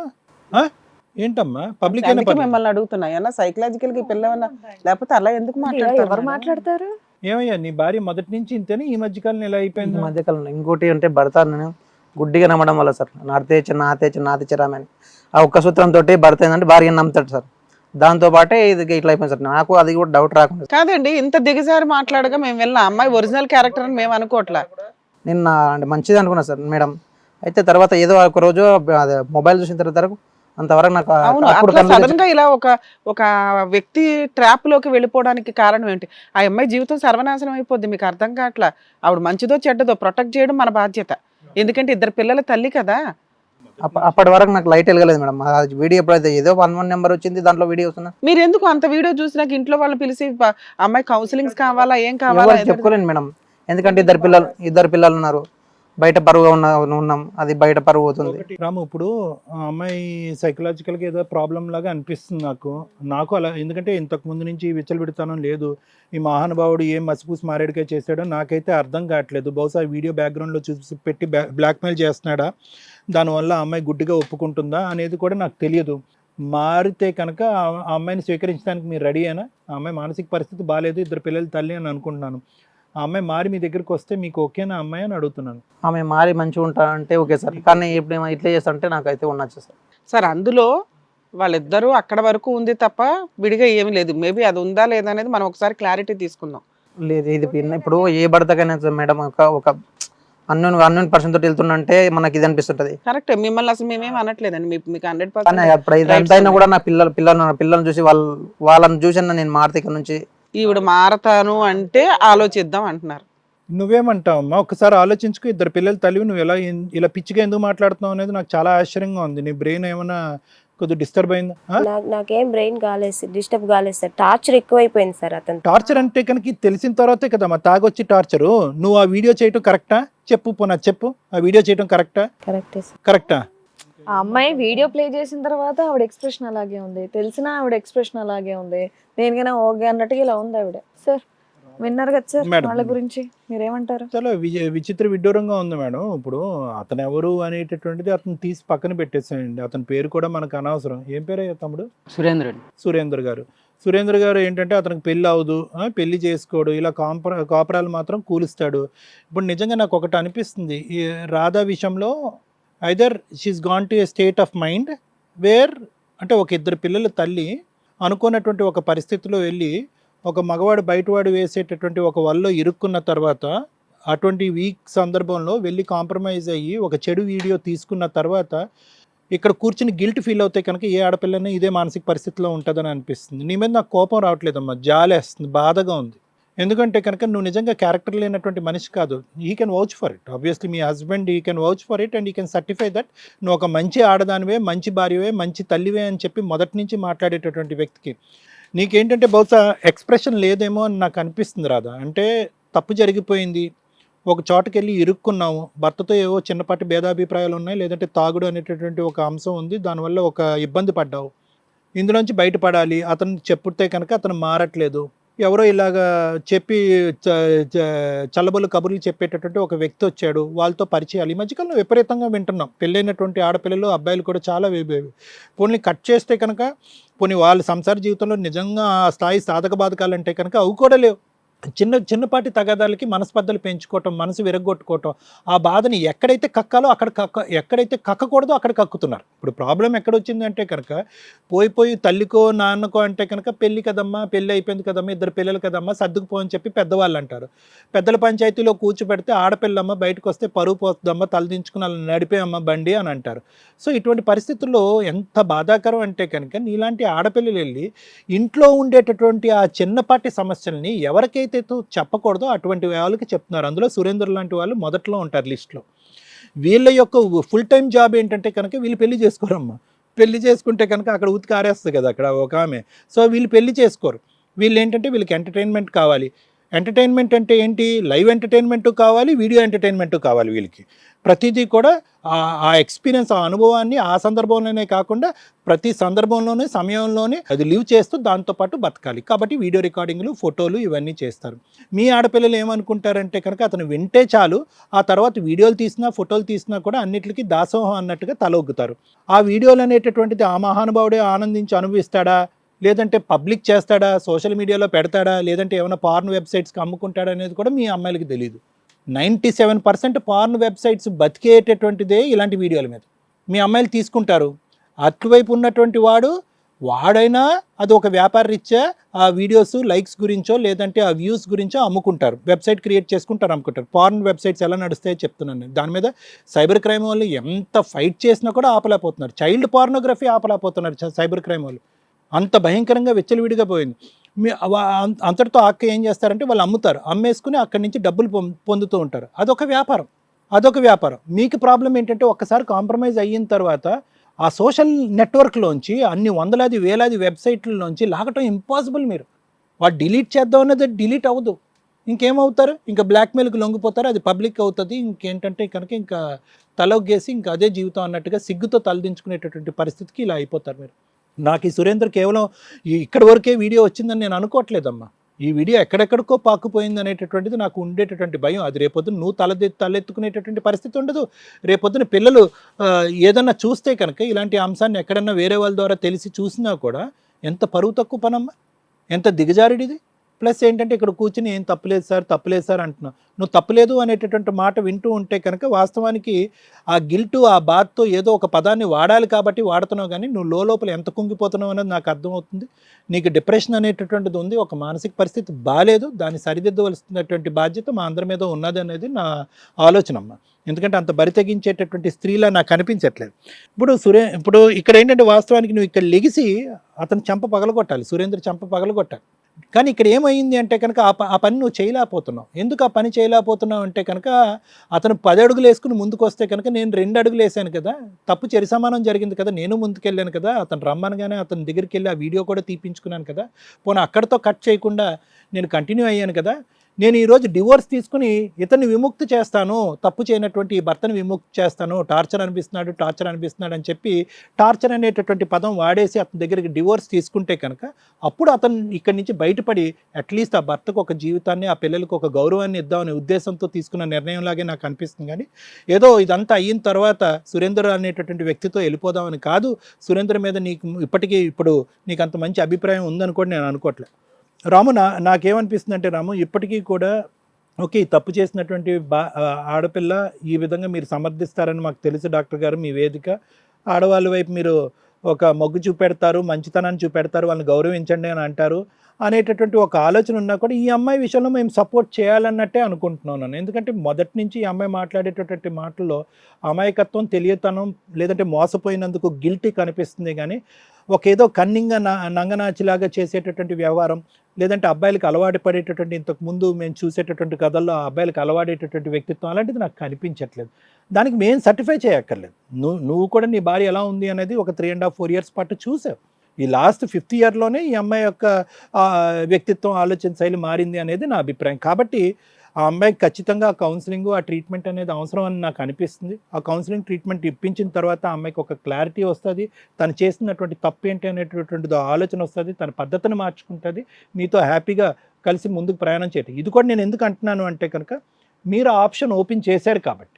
ఏంటమ్మా పబ్లిక్ అయినా అందుకే పర్లేదు? మిమ్మల్ని అడుగుతున్నా, ఏమన్నా సైకలాజికల్ గా పిల్లవన్నా, లేకపోతే అలా ఎందుకు ఎవరు మాట్లాడతారు? మాట్లాడతారు? ఏమయ్యా నీ భార్య మొదటి నుంచి ఇంతేనే, ఈ మధ్యకాలం ఎలా ఈ అయిపోయింది? మధ్యకాలంలో ఇంకోటి అంటే భర్త నేను గుడ్డిగా నమ్మడం వల్ల సార్, నాతే రామని ఆ ఒక్క సూత్రంతో భర్త ఏంటంటే భార్యను నమ్ముతాడు సార్. దాంతో పాటే ఇది ఇట్లా అయిపోయింది సార్. నాకు అది కూడా డౌట్ రాకుండా కాదండి, ఇంత దిగజారి మాట్లాడగా మేము వెళ్ళిన అమ్మాయి ఒరిజినల్ క్యారెక్టర్ అని మేము అనుకోవట్లా. నిన్న అంటే మంచిది అనుకున్నా సార్ మేడం. అయితే తర్వాత ఏదో ఒక రోజు మొబైల్ చూసిన తర్వాత అంతవరకు నాకు అవును, అప్పుడు అట్లా సడన్ గా ఇలా ఒక వ్యక్తి ట్రాప్ లోకి వెళ్ళిపోవడానికి కారణం ఏంటి? ఆ అమ్మాయి జీవితం సర్వనాశనం అయిపోద్ది. మీకు అర్థం కావట్లా. ఆవిడ మంచిదో చెడ్డదో ప్రొటెక్ట్ చేయడం మన బాధ్యత. ఎందుకంటే 2 పిల్లల తల్లి కదా. అప్పటి వరకు నాకు లైట్ వెళ్ళలేదు మేడం. ఆ వీడియో ఎప్పుడైతే ఏదో 11 నెంబర్ వచ్చింది, దాంట్లో వీడియో వస్తున్నా మీరు ఎందుకు అంత వీడియో చూసినాక ఇంట్లో వాళ్ళు పిలిచి అమ్మాయి కౌన్సిలింగ్స్ కావాలా ఏం కావాలా చెప్పుకోలేను మేడం. ఎందుకంటే ఇద్దరు పిల్లలు ఉన్నారు, బయట పరువుగా ఉన్నాం, అది బయట పరువు అవుతుంది. రాము, ఇప్పుడు ఆ అమ్మాయి సైకలాజికల్గా ఏదో ప్రాబ్లం లాగా అనిపిస్తుంది నాకు అలా. ఎందుకంటే ఇంతకు ముందు నుంచి విచ్చలవిడితనం లేదు, ఈ మహానుభావుడు ఏం మసిపూసి మారేడుగా చేశాడో నాకైతే అర్థం కావట్లేదు. బహుశా వీడియో బ్యాక్గ్రౌండ్లో చూసి పెట్టి బ్లాక్మెయిల్ చేస్తున్నాడా, దానివల్ల ఆ అమ్మాయి గుడ్డిగా ఒప్పుకుంటుందా అనేది కూడా నాకు తెలియదు. మారితే కనుక ఆ అమ్మాయిని స్వీకరించడానికి మీరు రెడీ అయినా? ఆ అమ్మాయి మానసిక పరిస్థితి బాగాలేదు, ఇద్దరు పిల్లల తల్లి అని అనుకుంటున్నాను. ఆ అమ్మాయి మారి మీ దగ్గరికి వస్తే మీకు ఓకేనా అమ్మాయి అని అడుగుతున్నాను. ఆమె మారి మంచిగా ఉంటా అంటే ఓకే సార్, కానీ ఇప్పుడు ఇట్లా చేస్తా అంటే నాకైతే ఉండొచ్చు సార్. సార్ అందులో వాళ్ళిద్దరూ అక్కడ వరకు ఉంది తప్ప విడిగా ఏమీ లేదు. మేబీ అది ఉందా లేదా అనేది మనం ఒకసారి క్లారిటీ తీసుకుందాం. లేదు, ఇది ఇప్పుడు ఏ భర్తకైనా మేడం ఒక అన్నోన్ పర్సన్ తోటి వెళ్తున్నంటే మనకి ఇది అనిపిస్తుంటది. కరెక్ట్, మిమ్మల్ని అసలు మేమేం అనట్లేదండి, మీకు 100% కానీ అప్పుడు ఇదంతా కూడా నా పిల్లల్ని చూసి వాళ్ళని చూసి నేను మారుతి ఇక్కడ నుంచి ఈవిడ మారతాను అంటే ఆలోచిద్దాం అంటున్నారు. నువ్వేమంటావు అమ్మా? ఒకసారి ఆలోచించుకో, ఇద్దరు పిల్లల తల్లి నువ్వు ఇలా పిచ్చిగా ఎందుకు మాట్లాడుతున్నావు అనేది నాకు చాలా ఆశ్చర్యంగా ఉంది. నీ బ్రెయిన్ ఏమైనా కొద్దిగా డిస్టర్బ్ అయిందా? నాకేం బ్రెయిన్ కాలేదు, డిస్టర్బ్ కాలేదు సార్. టార్చర్ ఎక్కువైపోయింది సార్ అతను. టార్చర్ అంటే కనుక తెలిసిన తర్వాతే కదమ్మా తాగొచ్చి టార్చరు. నువ్వు ఆ వీడియో చేయటం కరెక్టా? చెప్పు పోనా, చెప్పు, ఆ వీడియో చేయటం కరెక్టా? కరెక్టా? ఆ అమ్మాయి వీడియో ప్లే చేసిన తర్వాత ఆవిడ ఎక్స్ప్రెషన్ అలాగే ఉంది, తెలిసినా ఆవిడ ఎక్స్ప్రెషన్ అలాగే ఉంది. దేనికైనా ఓకే అన్నట్టుగా ఇలా ఉంది ఆవిడ. సార్ విన్నారు కదా సార్ మేడం. వాళ్ళ గురించి మీరేమంటారు? చాలా విచిత్ర విడ్డూరంగా ఉంది మేడం. ఇప్పుడు అతను ఎవరు అనేటటువంటిది అతను తీసి పక్కన పెట్టేసాయండి. అతని పేరు కూడా మనకు అనవసరం. ఏం పేరయ్యా తమ్ముడు? సురేందర్ గారు. సురేందర్ గారు ఏంటంటే అతనికి పెళ్ళి అవదు, పెళ్లి చేసుకోడు, ఇలా కాపురాలు మాత్రం కూలుస్తాడు. ఇప్పుడు నిజంగా నాకు ఒకటి అనిపిస్తుంది, ఈ రాధా విషయంలో either she's gone to A state of mind wear, అంటే ఒక ఇద్దరు పిల్లల తల్లి అనుకున్నటువంటి ఒక పరిస్థితిలో వెళ్ళి ఒక మగవాడు బయటవాడు వేసేటటువంటి ఒక వల్లో ఇరుక్కున్న తర్వాత అటువంటి వీక్ సందర్భంలో వెళ్ళి కాంప్రమైజ్ అయ్యి ఒక చెడు వీడియో తీసుకున్న తర్వాత ఇక్కడ కూర్చుని గిల్ట్ ఫీల్ అవుతే కనుక ఏ ఆడపిల్లనే ఇదే మానసిక పరిస్థితిలో ఉంటుందని అనిపిస్తుంది. నీ మీద నాకు కోపం రావట్లేదమ్మా, జాలేస్తుంది, బాధగా ఉంది. ఎందుకంటే కనుక నువ్వు నిజంగా క్యారెక్టర్ లేనటువంటి మనిషి కాదు. He can vouch for it, obviously me husband he can vouch for it and he can certify that నువ్వు ఒక మంచి ఆడదానివే, మంచి భార్యవే, మంచి తల్లివే అని చెప్పి మొదటి నుంచి మాట్లాడేటటువంటి వ్యక్తికి నీకేంటంటే బహుశా ఎక్స్ప్రెషన్ లేదేమో అని నాకు అనిపిస్తుంది రాదా. అంటే తప్పు జరిగిపోయింది, ఒక చోటకెళ్ళి ఇరుక్కున్నాము, భర్తతో ఏవో చిన్నపాటి భేదాభిప్రాయాలు ఉన్నాయి, లేదంటే తాగుడు అనేటటువంటి ఒక అంశం ఉంది, దానివల్ల ఒక ఇబ్బంది పడ్డావు, ఇందులోంచి బయటపడాలి. అతను చెప్తే కనుక అతను మారట్లేదు, ఎవరో ఇలాగా చెప్పి చల్లబొల్లు కబుర్లు చెప్పేటటువంటి ఒక వ్యక్తి వచ్చాడు, వాళ్ళతో పరిచయాలు ఈ మధ్యకాలంలో విపరీతంగా వింటున్నాం. పెళ్ళైనటువంటి ఆడపిల్లలు అబ్బాయిలు కూడా చాలా పోనీ కట్ చేస్తే కనుక పోనీ వాళ్ళ సంసార జీవితంలో నిజంగా ఆ స్థాయి సాధక బాధకాలంటే కనుక అవి కూడా లేవు. చిన్నపాటి తగాదాలకి మనస్పర్ధలు పెంచుకోవటం, మనసు విరగొట్టుకోవటం, ఆ బాధని ఎక్కడైతే కక్కాలో అక్కడ ఎక్కడైతే కక్కకూడదో అక్కడ కక్కుతున్నారు. ఇప్పుడు ప్రాబ్లం ఎక్కడొచ్చింది అంటే కనుక పోయి తల్లికో నాన్నకో అంటే కనుక పెళ్ళి కదమ్మా, పెళ్ళి అయిపోయింది కదమ్మా, ఇద్దరు పిల్లలు కదమ్మా, సర్దుకుపో అని చెప్పి పెద్దవాళ్ళు అంటారు. పెద్దల పంచాయతీలో కూర్చోబెడితే ఆడపిల్లమ్మ బయటకు వస్తే పరువు పోతుందమ్మా, తలదించుకుని అలా నడిపేయమ్మ బండి అని అంటారు. సో ఇటువంటి పరిస్థితుల్లో ఎంత బాధాకరం అంటే కనుక నీలాంటి ఆడపిల్లలు వెళ్ళి ఇంట్లో ఉండేటటువంటి ఆ చిన్నపాటి సమస్యల్ని ఎవరికైతే చెప్పకూడదో అటువంటి వాళ్ళకి చెప్తున్నారు. అందులో సురేందర్ లాంటి వాళ్ళు మొదట్లో ఉంటారు లిస్ట్లో. వీళ్ళ యొక్క ఫుల్ టైం జాబ్ ఏంటంటే కనుక వీళ్ళు పెళ్లి చేసుకోరమ్మా. పెళ్లి చేసుకుంటే కనుక అక్కడ ఉతికి ఆరేస్తుంది కదా అక్కడ ఒక ఆమె. సో వీళ్ళు పెళ్లి చేసుకోరు. వీళ్ళు ఏంటంటే వీళ్ళకి ఎంటర్టైన్మెంట్ కావాలి. ఎంటర్టైన్మెంట్ అంటే ఏంటి? లైవ్ ఎంటర్టైన్మెంట్ కావాలి, వీడియో ఎంటర్టైన్మెంట్ కావాలి. వీళ్ళకి ప్రతిదీ కూడా ఆ ఎక్స్పీరియన్స్, ఆ అనుభవాన్ని ఆ సందర్భంలోనే కాకుండా ప్రతి సందర్భంలోనే సమయంలోనే అది లివ్ చేస్తూ దాంతోపాటు బతకాలి. కాబట్టి వీడియో రికార్డింగ్లు, ఫోటోలు ఇవన్నీ చేస్తారు. మీ ఆడపిల్లలు ఏమనుకుంటారంటే కనుక అతను వింటే చాలు, ఆ తర్వాత వీడియోలు తీసినా ఫోటోలు తీసినా కూడా అన్నిటికీ దాసోహం అన్నట్టుగా తలొగ్గుతారు. ఆ వీడియోలు అనేటటువంటిది ఆ మహానుభావుడే ఆనందించి అనుభవిస్తాడా, లేదంటే పబ్లిక్ చేస్తాడా, సోషల్ మీడియాలో పెడతాడా, లేదంటే ఏమైనా పార్న్ వెబ్సైట్స్కి అమ్ముకుంటాడా అనేది కూడా మీ అమ్మాయిలకి తెలియదు. 97% పార్న్ వెబ్సైట్స్ బతికేటటువంటిదే ఇలాంటి వీడియోల మీద. మీ అమ్మాయిలు తీసుకుంటారు. అటువైపు ఉన్నటువంటి వాడైనా అది ఒక వ్యాపార రీత్యా ఆ వీడియోస్ లైక్స్ గురించో లేదంటే ఆ వ్యూస్ గురించో అమ్ముకుంటారు, వెబ్సైట్ క్రియేట్ చేసుకుంటారు, అమ్ముకుంటారు. పార్న్ వెబ్సైట్స్ ఎలా నడుస్తాయో చెప్తున్నాను నేను. దాని మీద సైబర్ క్రైమ్ వాళ్ళు ఎంత ఫైట్ చేసినా కూడా ఆపలేకపోతున్నారు. చైల్డ్ పార్నోగ్రఫీ ఆపలేకపోతున్నారు సైబర్ క్రైమ్ వాళ్ళు. అంత భయంకరంగా విచ్చలవిడిగా పోయింది. అంతటితో అక్క ఏం చేస్తారంటే వాళ్ళు అమ్ముతారు, అమ్మేసుకుని అక్కడి నుంచి డబ్బులు పొందుతూ ఉంటారు. అదొక వ్యాపారం. మీకు ప్రాబ్లం ఏంటంటే ఒక్కసారి కాంప్రమైజ్ అయిన తర్వాత ఆ సోషల్ నెట్వర్క్లోంచి అన్ని వందలాది వేలాది వెబ్సైట్లలోంచి లాగటం ఇంపాసిబుల్. మీరు వాడు డిలీట్ చేద్దాం అన్నది డిలీట్ అవ్వదు. ఇంకేమవుతారు, ఇంకా బ్లాక్మెయిల్కి లొంగిపోతారు, అది పబ్లిక్ అవుతుంది. ఇంకేంటంటే కనుక ఇంకా తలొగ్గేసి ఇంకా అదే జీవితం అన్నట్టుగా సిగ్గుతో తలదించుకునేటటువంటి పరిస్థితికి ఇలా అయిపోతారు మీరు. నాకు ఈ సురేంద్ర కేవలం ఇక్కడి వరకే వీడియో వచ్చిందని నేను అనుకోవట్లేదమ్మా. ఈ వీడియో ఎక్కడెక్కడికో పాకుపోయింది అనేటటువంటిది నాకు ఉండేటటువంటి భయం. అది రేపొద్దున నువ్వు తలెత్తుకునేటటువంటి పరిస్థితి ఉండదు. రేపొద్దున పిల్లలు ఏదన్నా చూస్తే కనుక ఇలాంటి అంశాన్ని ఎక్కడన్నా వేరే వాళ్ళ ద్వారా తెలిసి చూసినా కూడా ఎంత పరువు తక్కువ పనమ్మా, ఎంత దిగజారుడిది. ప్లస్ ఏంటంటే ఇక్కడ కూర్చుని ఏం తప్పులేదు సార్ అంటున్నావు. నువ్వు తప్పులేదు అనేటటువంటి మాట వింటూ ఉంటే కనుక వాస్తవానికి ఆ గిల్టు ఆ బాధతో ఏదో ఒక పదాన్ని వాడాలి కాబట్టి వాడుతున్నావు, కానీ నువ్వు లోపల ఎంత కుంగిపోతున్నావు అనేది నాకు అర్థమవుతుంది. నీకు డిప్రెషన్ అనేటటువంటిది ఉంది, ఒక మానసిక పరిస్థితి బాగాలేదు, దాన్ని సరిదిద్దవలసినటువంటి బాధ్యత మా అందరి మీద ఉన్నది అనేది నా ఆలోచన అమ్మ. ఎందుకంటే అంత బరి తెగించేటటువంటి స్త్రీలా నాకు అనిపించట్లేదు. ఇప్పుడు ఇక్కడ ఏంటంటే వాస్తవానికి నువ్వు ఇక్కడ లెగిసి అతను చంప పగలగొట్టాలి, సురేంద్ర చంప పగలగొట్టాలి. కానీ ఇక్కడ ఏమైంది అంటే కనుక ఆ పని నువ్వు చేయలేకపోతున్నావు. ఎందుకు ఆ పని చేయలేకపోతున్నావు అంటే కనుక అతను 10 అడుగులు వేసుకుని ముందుకు వస్తే కనుక నేను 2 అడుగులు వేసాను కదా, తప్పు సమానం జరిగింది కదా, నేను ముందుకెళ్ళాను కదా, అతను రమ్మనగానే అతని దగ్గరికి వెళ్ళి ఆ వీడియో కూడా తీపించుకున్నాను కదా, పోనీ అక్కడితో కట్ చేయకుండా నేను కంటిన్యూ అయ్యాను కదా. నేను ఈరోజు డివోర్స్ తీసుకుని ఇతన్ని విముక్తి చేస్తాను, తప్పు చేయనటువంటి ఈ భర్తను విముక్తి చేస్తాను, టార్చర్ అనిపిస్తున్నాడు అని చెప్పి టార్చర్ అనేటటువంటి పదం వాడేసి అతని దగ్గరికి డివోర్స్ తీసుకుంటే కనుక అప్పుడు అతను ఇక్కడి నుంచి బయటపడి అట్లీస్ట్ ఆ భర్తకు ఒక జీవితాన్ని, ఆ పిల్లలకు ఒక గౌరవాన్ని ఇద్దామనే ఉద్దేశంతో తీసుకున్న నిర్ణయంలాగే నాకు అనిపిస్తుంది. కానీ ఏదో ఇదంతా అయిన తర్వాత సురేంద్ర అనేటటువంటి వ్యక్తితో వెళ్ళిపోదామని కాదు. సురేంద్ర మీద ఇప్పుడు నీకు అంత మంచి అభిప్రాయం ఉందని కూడా నేను అనుకోవట్లేదు. రాము, నాకేమనిపిస్తుంది అంటే రాము, ఇప్పటికీ కూడా ఓకే, తప్పు చేసినటువంటి ఆడపిల్ల ఈ విధంగా మీరు సమర్థిస్తారని మాకు తెలుసు డాక్టర్ గారు. మీ వేదిక ఆడవాళ్ళ వైపు మీరు ఒక మొగ్గు చూపెడతారు, మంచితనాన్ని చూపెడతారు, వాళ్ళని గౌరవించండి అని అంటారు అనేటటువంటి ఒక ఆలోచన ఉన్నా కూడా ఈ అమ్మాయి విషయంలో మేము సపోర్ట్ చేయాలన్నట్టే అనుకుంటున్నాను. ఎందుకంటే మొదటి నుంచి ఈ అమ్మాయి మాట్లాడేటటువంటి మాటల్లో అమాయకత్వం, తెలియతనం, లేదంటే మోసపోయినందుకు గిల్టీ కనిపిస్తుంది. కానీ ఏదో కన్నింగా నంగనాచిలాగా చేసేటటువంటి వ్యవహారం, లేదంటే అబ్బాయిలకు అలవాటు పడేటటువంటి ఇంతకుముందు మేము చూసేటటువంటి కథల్లో ఆ అబ్బాయిలకు అలవాడేటటువంటి వ్యక్తిత్వం అలాంటిది నాకు కనిపించట్లేదు. దానికి మేము సర్టిఫై చేయక్కర్లేదు. నువ్వు కూడా నీ భార్య ఎలా ఉంది అనేది ఒక 3.5-4 years పాటు చూసావు. ఈ లాస్ట్ 5th yearలోనే ఈ అమ్మాయి యొక్క వ్యక్తిత్వం, ఆలోచన శైలి మారింది అనేది నా అభిప్రాయం. కాబట్టి ఆ అమ్మాయికి ఖచ్చితంగా ఆ కౌన్సిలింగ్, ఆ ట్రీట్మెంట్ అనేది అవసరం అని నాకు అనిపిస్తుంది. ఆ కౌన్సిలింగ్ ట్రీట్మెంట్ ఇప్పించిన తర్వాత ఆ అమ్మాయికి ఒక క్లారిటీ వస్తుంది, తను చేసినటువంటి తప్పు ఏంటి అనేటటువంటిది ఆలోచన వస్తుంది, తన పద్ధతిని మార్చుకుంటుంది, మీతో హ్యాపీగా కలిసి ముందుకు ప్రయాణం చేయటం. ఇది కూడా నేను ఎందుకు అంటున్నాను అంటే కనుక మీరు ఆప్షన్ ఓపెన్ చేశారు కాబట్టి.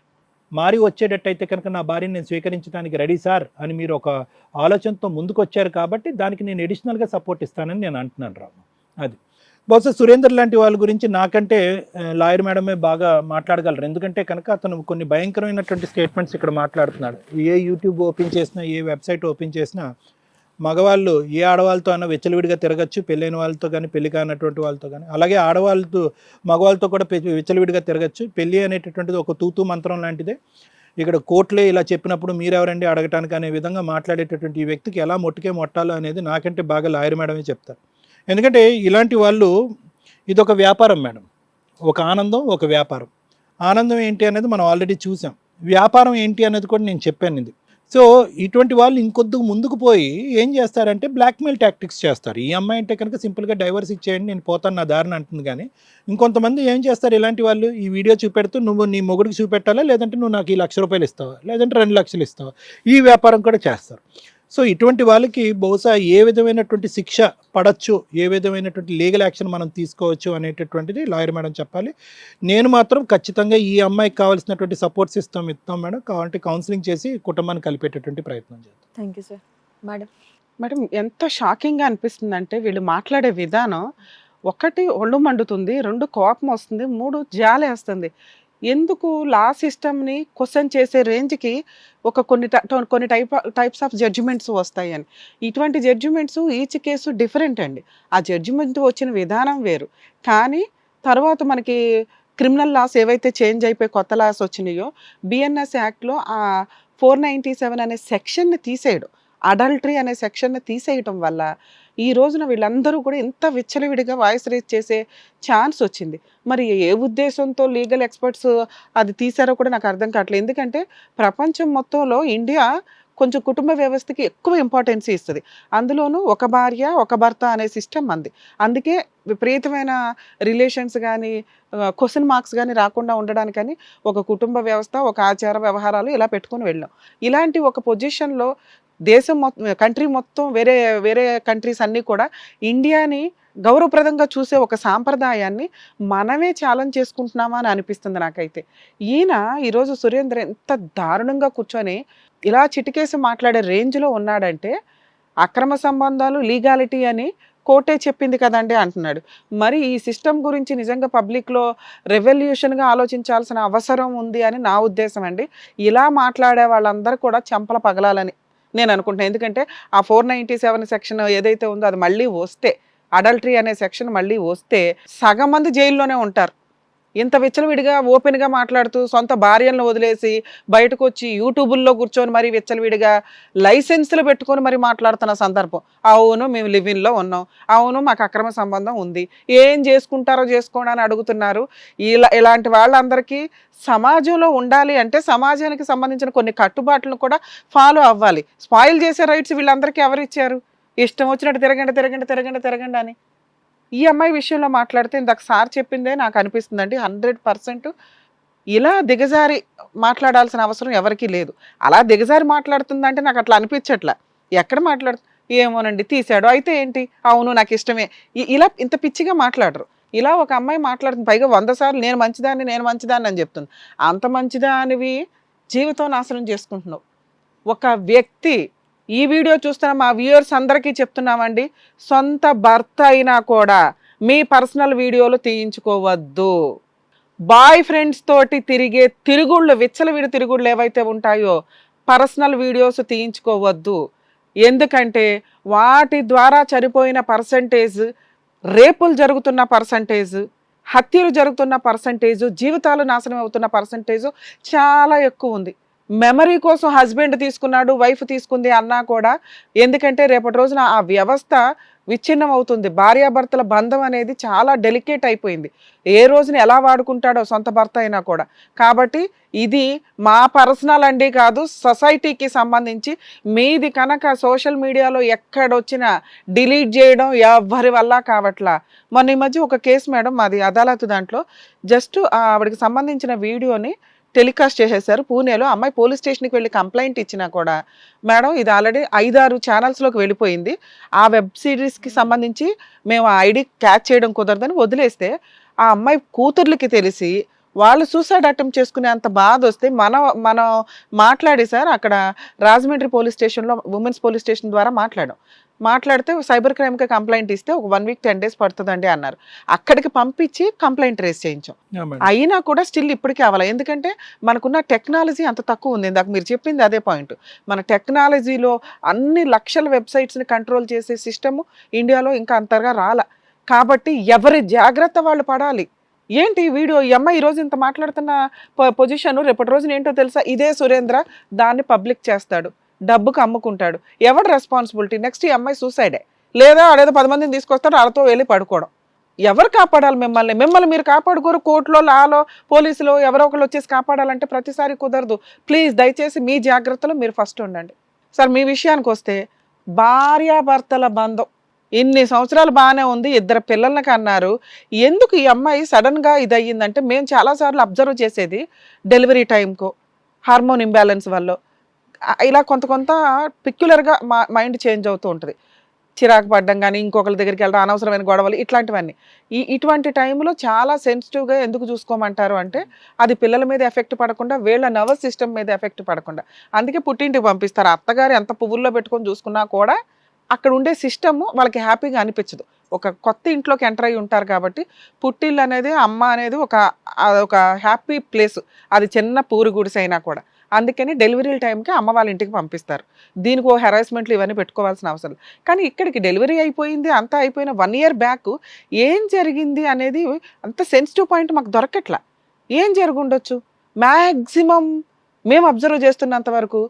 మారి వచ్చేటట్టయితే కనుక నా భార్యని నేను స్వీకరించడానికి రెడీ సార్ అని మీరు ఒక ఆలోచనతో ముందుకు వచ్చారు కాబట్టి దానికి నేను అడిషనల్గా సపోర్ట్ ఇస్తానని నేను అంటున్నాను రాము. అది బహుశా సురేందర్ లాంటి వాళ్ళ గురించి నాకంటే లాయర్ మేడమే బాగా మాట్లాడగలరు. ఎందుకంటే కనుక అతను కొన్ని భయంకరమైనటువంటి స్టేట్మెంట్స్ ఇక్కడ మాట్లాడుతున్నాడు. ఏ యూట్యూబ్ ఓపెన్ చేసినా, ఏ వెబ్సైట్ ఓపెన్ చేసినా మగవాళ్ళు ఏ ఆడవాళ్ళతో అయినా విచ్చలవిడిగా తిరగచ్చు, పెళ్ళైన వాళ్ళతో కానీ, పెళ్లి కానటువంటి వాళ్ళతో కానీ. అలాగే ఆడవాళ్ళతో మగవాళ్ళతో కూడా విచ్చలవిడిగా తిరగచ్చు. పెళ్ళి అనేటటువంటిది ఒక తూతూ మంత్రం లాంటిదే. ఇక్కడ కోర్టులే ఇలా చెప్పినప్పుడు మీరెవరండి అడగటానికి అనే విధంగా మాట్లాడేటటువంటి ఈ వ్యక్తికి ఎలా మొట్టాలో అనేది నాకంటే బాగా లాయర్ మేడమే చెప్తారు. ఎందుకంటే ఇలాంటి వాళ్ళు ఇదొక వ్యాపారం మేడం. ఒక ఆనందం, ఒక వ్యాపారం. ఆనందం ఏంటి అనేది మనం ఆల్రెడీ చూసాం, వ్యాపారం ఏంటి అనేది కూడా నేను చెప్పాను. ఇది సో ఇటువంటి వాళ్ళు ఇంకొద్దుకు ముందుకు పోయి ఏం చేస్తారంటే బ్లాక్మెయిల్ టాక్టిక్స్ చేస్తారు. ఈ అమ్మాయి అంటే కనుక సింపుల్గా డైవర్స్ ఇచ్చేయండి, నేను పోతాను నా దారిని అంటుంది. కానీ ఇంకొంతమంది ఏం చేస్తారు, ఇలాంటి వాళ్ళు ఈ వీడియో చూపెడుతూ నువ్వు నీ మొగుడికి చూపెట్టాలా, లేదంటే నువ్వు నాకు ఈ ₹1,00,000 ఇస్తావా, లేదంటే 2 లక్షలు ఇస్తావా, ఈ వ్యాపారం కూడా చేస్తారు. సో ఇటువంటి వాళ్ళకి బహుశా ఏ విధమైనటువంటి శిక్ష పడచ్చు, ఏ విధమైనటువంటి లీగల్ యాక్షన్ మనం తీసుకోవచ్చు అనేటటువంటిది లాయర్ మేడం చెప్పాలి. నేను మాత్రం ఖచ్చితంగా ఈ అమ్మాయికి కావాల్సినటువంటి సపోర్ట్స్ ఇస్తాం మేడం. కావాలంటే కౌన్సిలింగ్ చేసి కుటుంబాన్ని కలిపేటటువంటి ప్రయత్నం చేద్దాం. Thank you sir. మేడం ఎంత షాకింగ్గా అనిపిస్తుంది అంటే వీళ్ళు మాట్లాడే విధానం, 1 ఒళ్ళు మండుతుంది, 2 కోపం వస్తుంది, 3 జాలేస్తుంది. ఎందుకు లా సిస్టమ్ని క్వశ్చన్ చేసే రేంజ్కి కొన్ని టైప్స్ ఆఫ్ జడ్జిమెంట్స్ వస్తాయని. ఇటువంటి జడ్జిమెంట్స్ ఈచ్ కేసు డిఫరెంట్ అండి. ఆ జడ్జిమెంట్ వచ్చిన విధానం వేరు. కానీ తర్వాత మనకి క్రిమినల్ లాస్ ఏవైతే చేంజ్ అయిపోయి కొత్త లాస్ వచ్చినాయో, బిఎన్ఎస్ యాక్ట్లో ఆ 497 అనే సెక్షన్ని తీసేయడం, అడల్టరీ అనే సెక్షన్ని తీసేయటం వల్ల ఈ రోజున వీళ్ళందరూ కూడా ఇంత విచ్చలవిడిగా వాయిస్ రేజ్ చేసే ఛాన్స్ వచ్చింది. మరి ఏ ఉద్దేశంతో లీగల్ ఎక్స్పర్ట్స్ అది తీసారో కూడా నాకు అర్థం కావట్లేదు. ఎందుకంటే ప్రపంచం మొత్తంలో ఇండియా కొంచెం కుటుంబ వ్యవస్థకి ఎక్కువ ఇంపార్టెన్స్ ఇస్తుంది. అందులోనూ ఒక భార్య ఒక భర్త అనే సిస్టమ్ అంది. అందుకే విపరీతమైన రిలేషన్స్ కానీ క్వశ్చన్ మార్క్స్ కానీ రాకుండా ఉండడానికని ఒక కుటుంబ వ్యవస్థ, ఒక ఆచార వ్యవహారాలు ఇలా పెట్టుకొని వెళ్ళాం. ఇలాంటి ఒక పొజిషన్లో దేశం మొత్తం, కంట్రీ మొత్తం, వేరే వేరే కంట్రీస్ అన్నీ కూడా ఇండియాని గౌరవప్రదంగా చూసే ఒక సాంప్రదాయాన్ని మనమే ఛాలెంజ్ చేసుకుంటున్నామా అని అనిపిస్తుంది నాకైతే. ఈయన ఈరోజు సురేంద్ర ఎంత దారుణంగా కూర్చొని ఇలా చిటికేసి మాట్లాడే రేంజ్లో ఉన్నాడంటే, అక్రమ సంబంధాలు లీగాలిటీ అని కోర్టే చెప్పింది కదండి అంటున్నాడు. మరి ఈ సిస్టమ్ గురించి నిజంగా పబ్లిక్లో రెవల్యూషన్గా ఆలోచించాల్సిన అవసరం ఉంది అని నా ఉద్దేశం అండి. ఇలా మాట్లాడే వాళ్ళందరూ కూడా చెంపల పగలాలని నేను అనుకుంటున్నాను. ఎందుకంటే ఆ 497 సెక్షన్ ఏదైతే ఉందో అది మళ్ళీ వస్తే, అడల్టరీ అనే సెక్షన్ మళ్ళీ వస్తే సగం మంది జైల్లోనే ఉంటారు. ఇంత విచ్చలవిడిగా ఓపెన్గా మాట్లాడుతూ సొంత భార్యలను వదిలేసి బయటకు వచ్చి యూట్యూబుల్లో కూర్చొని మరి విచ్చలవిడిగా లైసెన్సులు పెట్టుకొని మరి మాట్లాడుతున్న సందర్భం. అవును మేము లివిన్లో ఉన్నాం, అవును మాకు అక్రమ సంబంధం ఉంది, ఏం చేసుకుంటారో చేసుకోండి అని అడుగుతున్నారు. ఇలాంటి వాళ్ళందరికీ సమాజంలో ఉండాలి అంటే సమాజానికి సంబంధించిన కొన్ని కట్టుబాట్లను కూడా ఫాలో అవ్వాలి. స్పాయిల్ చేసే రైట్స్ వీళ్ళందరికీ ఎవరు ఇచ్చారు? ఇష్టం వచ్చినట్టు తిరగండి తిరగండి తిరగండి తిరగండి అని. ఈ అమ్మాయి విషయంలో మాట్లాడితే ఇందాక సార్ చెప్పిందే నాకు అనిపిస్తుందండి, 100% ఇలా దిగజారి మాట్లాడాల్సిన అవసరం ఎవరికీ లేదు. అలా దిగజారి మాట్లాడుతుందంటే నాకు అట్లా అనిపించట్లా. ఎక్కడ ఏమోనండి తీసాడు అయితే ఏంటి, అవును నాకు ఇష్టమే, ఇలా ఇంత పిచ్చిగా మాట్లాడరు. ఇలా ఒక అమ్మాయి మాట్లాడుతుంది, పైగా 100 సార్లు నేను మంచిదాన్ని అని చెప్తుంది. అంత మంచిదానివి జీవితం నాశనం చేసుకుంటున్నావు. ఒక వ్యక్తి, ఈ వీడియో చూస్తున్న మా వ్యూయర్స్ అందరికీ చెప్తున్నామండి, సొంత భర్త అయినా కూడా మీ పర్సనల్ వీడియోలు తీయించుకోవద్దు. బాయ్ ఫ్రెండ్స్ తోటి తిరిగే తిరుగుళ్ళు, విచ్చలవిడి తిరుగుళ్ళు ఏవైతే ఉంటాయో పర్సనల్ వీడియోస్ తీయించుకోవద్దు. ఎందుకంటే వాటి ద్వారా చనిపోయిన పర్సంటేజ్, రేపులు జరుగుతున్న పర్సంటేజ్, హత్యలు జరుగుతున్న పర్సంటేజ్, జీవితాలు నాశనం అవుతున్న పర్సంటేజ్ చాలా ఎక్కువ ఉంది. మెమరీ కోసం హస్బెండ్ తీసుకున్నాడు, వైఫ్ తీసుకుంది అన్నా కూడా, ఎందుకంటే రేపటి రోజున ఆ వ్యవస్థ విచ్ఛిన్నం అవుతుంది. భార్యాభర్తల బంధం అనేది చాలా డెలికేట్ అయిపోయింది. ఏ రోజున ఎలా వాడుకుంటాడో సొంత భర్త అయినా కూడా. కాబట్టి ఇది మా పర్సనల్ అండి కాదు, సొసైటీకి సంబంధించి. మీది కనుక సోషల్ మీడియాలో ఎక్కడొచ్చినా డిలీట్ చేయడం ఎవరి వల్ల కావట్లా. మొన్న ఈ మధ్య ఒక కేసు మేడం, మాది అదాలత్, దాంట్లో జస్ట్ ఆవిడకి సంబంధించిన వీడియోని టెలికాస్ట్ చేసేసారు పూణేలో. అమ్మాయి పోలీస్ స్టేషన్కి వెళ్ళి కంప్లైంట్ ఇచ్చినా కూడా, మేడం ఇది ఆల్రెడీ 5-6 ఛానల్స్లోకి వెళ్ళిపోయింది, ఆ వెబ్ సిరీస్కి సంబంధించి మేము ఆ ఐడి క్యాచ్ చేయడం కుదరదని వదిలేస్తే, ఆ అమ్మాయి కూతుర్లకి తెలిసి వాళ్ళు సూసైడ్ అటెంప్ట్ చేసుకునే అంత బాధ వస్తే మనం మాట్లాడి సార్, అక్కడ రాజమండ్రి పోలీస్ స్టేషన్లో ఉమెన్స్ పోలీస్ స్టేషన్ ద్వారా మాట్లాడితే సైబర్ క్రైమ్కి కంప్లైంట్ ఇస్తే ఒక 1 వీక్ 10 డేస్ పడుతుందండి అన్నారు. అక్కడికి పంపించి కంప్లైంట్ రేస్ చేయించాం. అయినా కూడా స్టిల్ ఇప్పటికీ అవ్వాలి. ఎందుకంటే మనకున్న టెక్నాలజీ అంత తక్కువ ఉంది. ఇందాక మీరు చెప్పింది అదే పాయింట్. మన టెక్నాలజీలో అన్ని లక్షల వెబ్సైట్స్ని కంట్రోల్ చేసే సిస్టమ్ ఇండియాలో ఇంకా అంతగా రాల. కాబట్టి ఎవరి జాగ్రత్త వాళ్ళు పడాలి. ఏంటి వీడియో, ఈ అమ్మాయి ఈరోజు ఇంత మాట్లాడుతున్న పొజిషన్ రేపటి రోజున ఏంటో తెలుసా? ఇదే సురేంద్ర దాన్ని పబ్లిక్ చేస్తాడు, డబ్బుకు అమ్ముకుంటాడు. ఎవడు రెస్పాన్సిబిలిటీ? నెక్స్ట్ ఈ అమ్మాయి సూసైడే, లేదా ఆడేదో 10 మందిని తీసుకొస్తాడు, వాళ్ళతో వెళ్ళి పడుకోవడం. ఎవరు కాపాడాలి మిమ్మల్ని మీరు కాపాడుకోరు. కోర్టులో, లాలో, పోలీసులో ఎవరో ఒకళ్ళు వచ్చేసి కాపాడాలంటే ప్రతిసారి కుదరదు. ప్లీజ్ దయచేసి మీ జాగ్రత్తలో మీరు ఫస్ట్ ఉండండి. సార్ మీ విషయానికి వస్తే, భార్యాభర్తల బంధం ఇన్ని సంవత్సరాలు బాగానే ఉంది, 2 పిల్లలకి అన్నారు. ఎందుకు ఈ అమ్మాయి సడన్గా ఇది అయ్యిందంటే, మేము చాలాసార్లు అబ్జర్వ్ చేసేది డెలివరీ టైంకో, హార్మోన్ ఇంబ్యాలెన్స్ వల్ల ఇలా కొంత పిక్యులర్గా మైండ్ చేంజ్ అవుతూ ఉంటుంది. చిరాకు పడ్డం కానీ, ఇంకొకరి దగ్గరికి వెళ్ళడం, అనవసరమైన గొడవలు, ఇట్లాంటివన్నీ. ఇటువంటి టైంలో చాలా సెన్సిటివ్గా ఎందుకు చూసుకోమంటారు అంటే, అది పిల్లల మీద ఎఫెక్ట్ పడకుండా, వీళ్ళ నర్వస్ సిస్టమ్ మీద ఎఫెక్ట్ పడకుండా. అందుకే పుట్టింటికి పంపిస్తారు. అత్తగారు ఎంత పువ్వుల్లో పెట్టుకొని చూసుకున్నా కూడా అక్కడ ఉండే సిస్టమ్ వాళ్ళకి హ్యాపీగా అనిపించదు. ఒక కొత్త ఇంట్లోకి ఎంటర్ అయ్యి ఉంటారు కాబట్టి, పుట్టిల్లు అనేది, అమ్మ అనేది ఒక హ్యాపీ ప్లేస్. అది చిన్న పూరి గుడిసె అయినా కూడా. అందుకని డెలివరీ టైంకి అమ్మ వాళ్ళ ఇంటికి పంపిస్తారు. దీనికి ఓ హెరాస్మెంట్లు ఇవన్నీ పెట్టుకోవాల్సిన అవసరం. కానీ ఇక్కడికి డెలివరీ అయిపోయింది, అంతా అయిపోయిన 1 year బ్యాక్ ఏం జరిగింది అనేది అంత సెన్సిటివ్ పాయింట్ మాకు దొరకట్లా. ఏం జరుగుండొచ్చు? మ్యాక్సిమం మేము అబ్జర్వ్ చేస్తున్నంత వరకు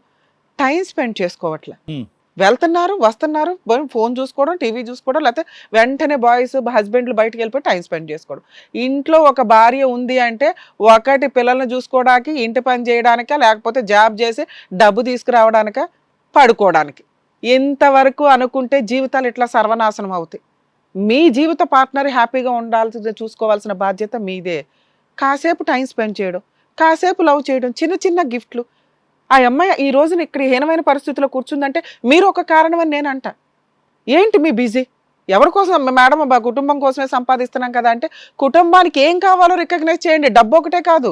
టైం స్పెండ్ చేసుకోవట్లే. వెళ్తున్నారు, వస్తున్నారు, ఫోన్ చూసుకోవడం, టీవీ చూసుకోవడం, లేకపోతే వెంటనే బాయ్స్ హస్బెండ్లు బయటకు వెళ్ళిపోయి టైం స్పెండ్ చేసుకోవడం. ఇంట్లో ఒక భార్య ఉంది అంటే, ఒకటి పిల్లల్ని చూసుకోవడానికి, ఇంటి పని చేయడానికా, లేకపోతే జాబ్ చేసి డబ్బు తీసుకురావడానికా, పడుకోవడానికి. ఇంతవరకు అనుకుంటే జీవితాలు ఇట్లా సర్వనాశనం అవుతాయి. మీ జీవిత పార్ట్నర్ హ్యాపీగా ఉండాల్సిన చూసుకోవాల్సిన బాధ్యత మీదే. కాసేపు టైం స్పెండ్ చేయడం, కాసేపు లవ్ చేయడం, చిన్న చిన్న గిఫ్ట్లు. ఆ అమ్మాయి ఈ రోజున ఇక్కడ హీనమైన పరిస్థితిలో కూర్చుందంటే మీరు ఒక కారణం అని నేను అంట. ఏంటి మీ బిజీ? ఎవరి కోసం మేడం? కుటుంబం కోసమే సంపాదిస్తున్నాం కదా అంటే, కుటుంబానికి ఏం కావాలో రికగ్నైజ్ చేయండి. డబ్బు ఒకటే కాదు,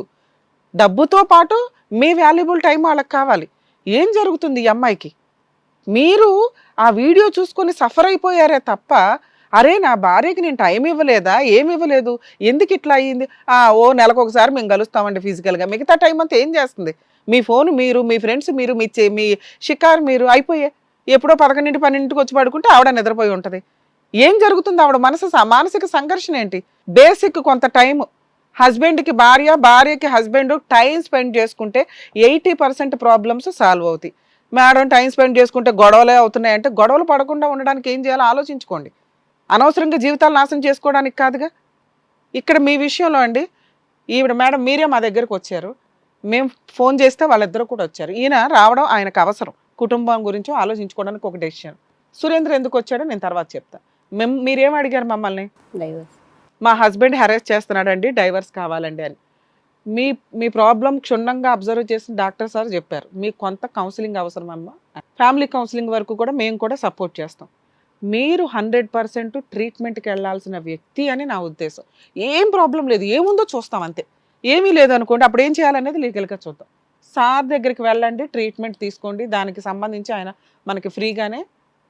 డబ్బుతో పాటు మీ వాల్యుబుల్ టైం వాళ్ళకి కావాలి. ఏం జరుగుతుంది ఈ అమ్మాయికి? మీరు ఆ వీడియో చూసుకొని సఫర్ అయిపోయారే తప్ప, అరే నా భార్యకి నేను టైం ఇవ్వలేదా, ఏమి ఇవ్వలేదు, ఎందుకు ఇట్లా అయ్యింది, ఓ నెలకు ఒకసారి మేము కలుస్తామండి ఫిజికల్గా, మిగతా టైం అంతా ఏం చేస్తుంది? మీ ఫోన్ మీరు, మీ ఫ్రెండ్స్ మీరు, మీ షికారు మీరు అయిపోయే. ఎప్పుడో 11, 12కి వచ్చి పడుకుంటే ఆవిడ నిద్రపోయి ఉంటుంది. ఏం జరుగుతుంది? ఆవిడ మానసిక సంఘర్షణ ఏంటి? బేసిక్ కొంత టైం హస్బెండ్కి భార్య, భార్యకి హస్బెండ్ టైం స్పెండ్ చేసుకుంటే 80% ప్రాబ్లమ్స్ సాల్వ్ అవుతాయి. మేడం టైం స్పెండ్ చేసుకుంటే గొడవలే అవుతున్నాయంటే, గొడవలు పడకుండా ఉండడానికి ఏం చేయాలో ఆలోచించుకోండి. అనవసరంగా జీవితాలు నాశనం చేసుకోవడానికి కాదుగా. ఇక్కడ మీ విషయంలో అండి, ఈవిడ మేడం మీరే మా దగ్గరకు వచ్చారు, మేము ఫోన్ చేస్తే వాళ్ళిద్దరూ కూడా వచ్చారు. ఈయన రావడం ఆయనకు అవసరం, కుటుంబం గురించి ఆలోచించుకోవడానికి ఒక డెసిషన్. సురేంద్ర ఎందుకు వచ్చాడో నేను తర్వాత చెప్తాను. మీరేం అడిగారు మమ్మల్ని? డైవర్స్. మా హస్బెండ్ హెరాస్ చేస్తున్నాడండి, డైవర్స్ కావాలండి అని. మీ ప్రాబ్లం క్షుణ్ణంగా అబ్జర్వ్ చేసిన డాక్టర్ సార్ చెప్పారు, మీకు కొంత కౌన్సిలింగ్ అవసరం అమ్మ. ఫ్యామిలీ కౌన్సిలింగ్ వరకు కూడా మేము కూడా సపోర్ట్ చేస్తాం. మీరు 100% ట్రీట్మెంట్కి వెళ్ళాల్సిన వ్యక్తి అని నా ఉద్దేశం. ఏం ప్రాబ్లం లేదు, ఏముందో చూస్తాం అంతే. ఏమీ లేదనుకోండి, అప్పుడు ఏం చేయాలనేది లీగల్గా చూద్దాం. సార్ దగ్గరికి వెళ్ళండి, ట్రీట్మెంట్ తీసుకోండి. దానికి సంబంధించి ఆయన మనకి ఫ్రీగానే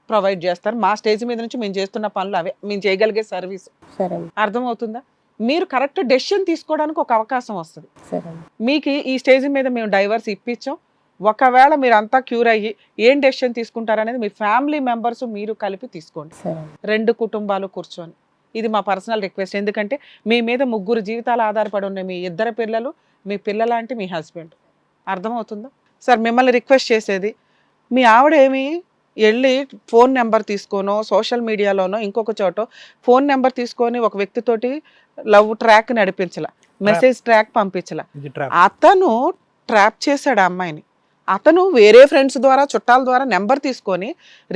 ప్రొవైడ్ చేస్తారు. మా స్టేజ్ మీద నుంచి మేము చేస్తున్న పనులు అవే, మేము చేయగలిగే సర్వీస్. సరే అర్థమవుతుందా? మీరు కరెక్ట్ డెసిషన్ తీసుకోవడానికి ఒక అవకాశం వస్తుంది. సరే. మీకు ఈ స్టేజ్ మీద మేము డైవర్స్ ఇప్పించాం. ఒకవేళ మీరు అంతా క్యూర్ అయ్యి ఏం డెసిషన్ తీసుకుంటారనేది మీ ఫ్యామిలీ మెంబర్స్ మీరు కలిపి తీసుకోండి. సరే. 2 కుటుంబాలు కూర్చొని. ఇది మా పర్సనల్ రిక్వెస్ట్. ఎందుకంటే మీ మీద 3 జీవితాలు ఆధారపడి ఉన్నాయి. మీ 2 పిల్లలు, మీ పిల్లలాంటి మీ హస్బెండ్. అర్థమవుతుందా? సార్ మిమ్మల్ని రిక్వెస్ట్ చేసేది, మీ ఆవిడ ఏమి వెళ్ళి ఫోన్ నెంబర్ తీసుకోనో, సోషల్ మీడియాలోనో, ఇంకొక చోట ఫోన్ నెంబర్ తీసుకొని ఒక వ్యక్తితోటి లవ్ ట్రాక్ నడిపించాల, మెసేజ్ ట్రాక్ పంపించాల. అతను ట్రాప్ చేశాడు ఆ అమ్మాయిని. అతను వేరే ఫ్రెండ్స్ ద్వారా, చుట్టాల ద్వారా నెంబర్ తీసుకొని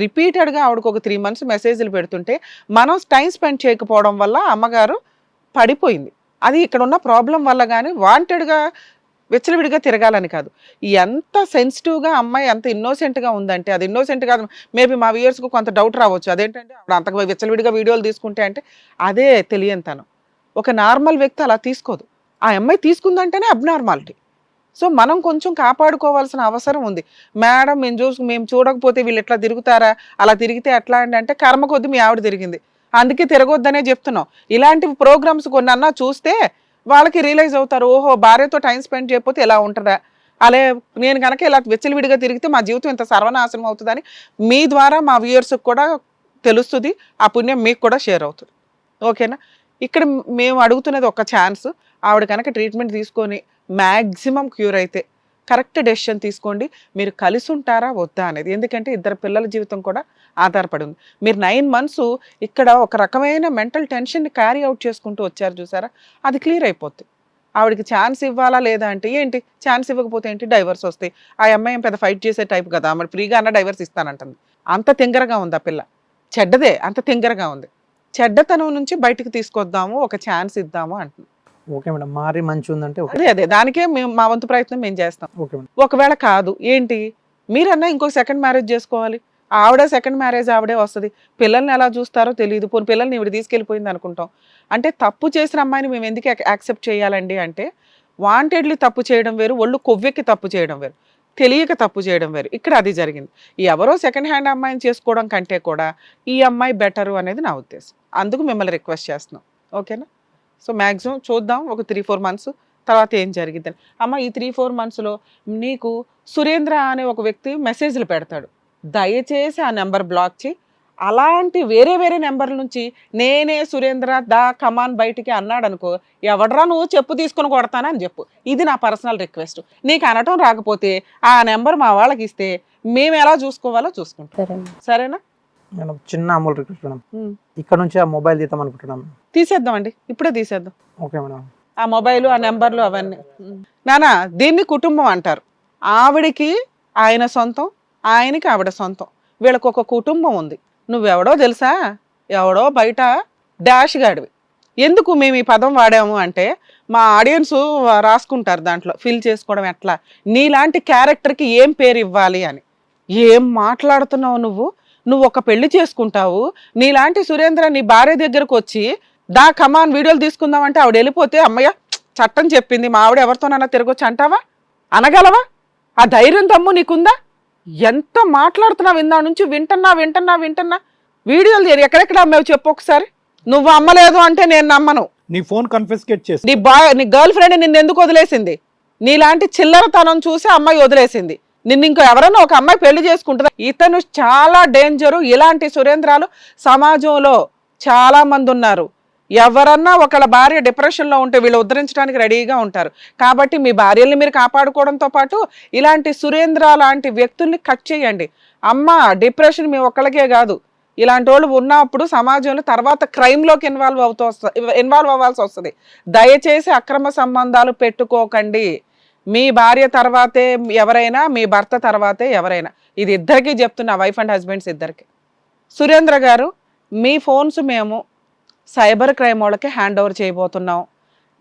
రిపీటెడ్గా ఆవిడకు ఒక 3 months మెసేజ్లు పెడుతుంటే మనం టైం స్పెండ్ చేయకపోవడం వల్ల అమ్మగారు పడిపోయింది. అది ఇక్కడ ఉన్న ప్రాబ్లం వల్ల. కానీ వాంటెడ్గా విచ్చలవిడిగా తిరగాలని కాదు. ఎంత సెన్సిటివ్గా అమ్మాయి ఎంత ఇన్నోసెంట్గా ఉందంటే, అది ఇన్నోసెంట్ కాదు. మేబీ మా వ్యూయర్స్కు కొంత డౌట్ రావచ్చు, అదేంటంటే ఆవిడ అంత విచ్చలవిడిగా వీడియోలు తీసుకుంటే అంటే అదే తెలియని తను. ఒక నార్మల్ వ్యక్తి అలా తీసుకోదు. ఆ అమ్మాయి తీసుకుందంటేనే అబ్నార్మాలిటీ. సో మనం కొంచెం కాపాడుకోవాల్సిన అవసరం ఉంది. మేడం మేము చూడకపోతే వీళ్ళు ఎట్లా తిరుగుతారా, అలా తిరిగితే ఎట్లా అంటే కర్మ కొద్ది మీ ఆవిడ తిరిగింది, అందుకే తిరగొద్దనే చెప్తున్నాం. ఇలాంటి ప్రోగ్రామ్స్ కొన్నన్నా చూస్తే వాళ్ళకి రియలైజ్ అవుతారు, ఓహో భార్యతో టైం స్పెండ్ చేయకపోతే ఎలా ఉంటుందా, అలా నేను కనుక ఇలా విచ్చలవిడిగా తిరిగితే మా జీవితం ఇంత సర్వనాశనం అవుతుందని మీ ద్వారా మా వ్యూయర్స్కి కూడా తెలుస్తుంది. ఆ పుణ్యం మీకు కూడా షేర్ అవుతుంది. ఓకేనా? ఇక్కడ మేము అడుగుతున్నది ఒక ఛాన్స్. ఆవిడ కనుక ట్రీట్మెంట్ తీసుకొని మ్యాక్సిమం క్యూర్ అయితే కరెక్ట్ డెసిషన్ తీసుకోండి. మీరు కలిసి ఉంటారా వద్దా అనేది. ఎందుకంటే 2 పిల్లల జీవితం కూడా ఆధారపడి ఉంది. మీరు 9 months ఇక్కడ ఒక రకమైన మెంటల్ టెన్షన్ని క్యారీ అవుట్ చేసుకుంటూ వచ్చారు చూసారా, అది క్లియర్ అయిపోతుంది. ఆవిడకి ఛాన్స్ ఇవ్వాలా లేదా అంటే ఏంటి, ఛాన్స్ ఇవ్వకపోతే ఏంటి, డైవర్స్ వస్తాయి. ఆ అమ్మాయి పెద్ద ఫైట్ చేసే టైప్ కదా, ఆమె ఫ్రీగా అన్న డైవర్స్ ఇస్తానంటుంది. అంత తింగరగా ఉంది ఆ పిల్ల, చెడ్డదే, అంత తింగరగా ఉంది. చెడ్డతనం నుంచి బయటకు తీసుకొద్దాము, ఒక ఛాన్స్ ఇద్దాము అంటుంది. ఓకే మేడం, మారి మంచి ఉందంటే అదే దానికే మేము మా వంతు ప్రయత్నం మేము చేస్తాం. Okay madam. ఒకవేళ కాదు ఏంటి, మీరన్నా ఇంకో 2nd మ్యారేజ్ చేసుకోవాలి. ఆవిడ 2nd మ్యారేజ్ ఆవిడే వస్తుంది. పిల్లల్ని ఎలా చూస్తారో తెలియదు. పోనీ పిల్లల్ని ఇవిడ తీసుకెళ్ళిపోయింది అనుకుంటాం. అంటే తప్పు చేసిన అమ్మాయిని మేము ఎందుకు యాక్సెప్ట్ చేయాలండి అంటే, వాంటెడ్లీ తప్పు చేయడం వేరు, ఒళ్ళు కొవ్వెక్కి తప్పు చేయడం వేరు, తెలియక తప్పు చేయడం వేరు. ఇక్కడ అది జరిగింది. ఎవరో 2nd హ్యాండ్ అమ్మాయిని చేసుకోవడం కంటే కూడా ఈ అమ్మాయి బెటరు అనేది నా ఉద్దేశం. అందుకు మిమ్మల్ని రిక్వెస్ట్ చేస్తున్నాం. ఓకేనా? సో మ్యాక్సిమం చూద్దాం ఒక 3-4 months తర్వాత ఏం జరిగిద్దని. అమ్మ ఈ 3-4 monthsలో నీకు సురేంద్ర అనే ఒక వ్యక్తి మెసేజ్లు పెడతాడు, దయచేసి ఆ నెంబర్ బ్లాక్ చేయి. అలాంటి వేరే నెంబర్ల నుంచి నేనే సురేంద్ర దా కమాన్ బయటికి అన్నాడు అనుకో, ఎవడరా నువ్వు చెప్పు తీసుకొని కొడతానని చెప్పు. ఇది నా పర్సనల్ రిక్వెస్ట్. నీకు అనటం రాకపోతే ఆ నెంబర్ మా వాళ్ళకి ఇస్తే మేము ఎలా చూసుకోవాలో చూసుకుంటాం. సరేనా మేడం? చిన్న అమూల్ రిక్వెస్ట్ మేడం, ఇక్కడ నుంచి ఆ మొబైల్ తీద్దాం అనుకుంటున్నాం. తీసేద్దామండి, ఇప్పుడే తీసేద్దాం. Okay madam. ఆ మొబైల్, ఆ నెంబర్లు అవన్నీ. నానా దీన్ని కుటుంబం అంటారు. ఆవిడికి ఆయన సొంతం, ఆయనకి ఆవిడ సొంతం. వీళ్ళకి ఒక కుటుంబం ఉంది. నువ్వెవడో తెలుసా? ఎవడో బయట డాష్ గాడివి. ఎందుకు మేము ఈ పదం వాడాము అంటే మా ఆడియన్స్ రాసుకుంటారు దాంట్లో ఫిల్ చేసుకోవడం ఎట్లా, నీలాంటి క్యారెక్టర్కి ఏం పేరు ఇవ్వాలి అని. ఏం మాట్లాడుతున్నావు నువ్వు? నువ్వు ఒక పెళ్లి చేసుకుంటావు, నీలాంటి సురేంద్ర నీ భార్య దగ్గరకు వచ్చి దా కమాన్ వీడియోలు తీసుకుందామంటే ఆవిడ వెళ్ళిపోతే అమ్మయ్య చట్టం చెప్పింది మా ఆవిడ ఎవరితోనన్నా తిరగొచ్చు అంటావా? అనగలవా? ఆ ధైర్యం తమ్ము నీకుందా? ఎంత మాట్లాడుతున్నావు? ఇందా నుంచి వింటున్నా వీడియోలు ఎక్కడెక్కడ అమ్మావు చెప్పు ఒకసారి. నువ్వు అమ్మలేదు అంటే నేను నమ్మను. నీ ఫోన్ కన్ఫిస్కేట్ చేసి నీ గర్ల్ ఫ్రెండ్ నిన్ను ఎందుకు వదిలేసింది? నీలాంటి చిల్లరతనం చూసి అమ్మాయి వదిలేసింది నిన్ను. ఇంకో ఎవరన్నా ఒక అమ్మాయి పెళ్లి చేసుకుంటుందా? ఇతను చాలా డేంజరు. ఇలాంటి సురేంద్రాలు సమాజంలో చాలా మంది ఉన్నారు. ఎవరన్నా ఒకళ్ళ భార్య డిప్రెషన్లో ఉంటే వీళ్ళు ఉద్ధరించడానికి రెడీగా ఉంటారు. కాబట్టి మీ భార్యల్ని మీరు కాపాడుకోవడంతో పాటు ఇలాంటి సురేంద్ర లాంటి వ్యక్తుల్ని కట్ చేయండి. అమ్మ డిప్రెషన్ మీ ఒక్కళ్ళకే కాదు, ఇలాంటి వాళ్ళు ఉన్నప్పుడు సమాజంలో తర్వాత క్రైమ్లోకి ఇన్వాల్వ్ అవ్వాల్సి వస్తుంది. దయచేసి అక్రమ సంబంధాలు పెట్టుకోకండి. మీ భార్య తర్వాతే ఎవరైనా, మీ భర్త తర్వాతే ఎవరైనా. ఇది ఇద్దరికీ చెప్తున్నా, వైఫ్ అండ్ హస్బెండ్స్ ఇద్దరికి. సురేంద్ర గారు, మీ ఫోన్స్ మేము సైబర్ క్రైమ్ వాళ్ళకి హ్యాండ్ ఓవర్ చేయబోతున్నాం.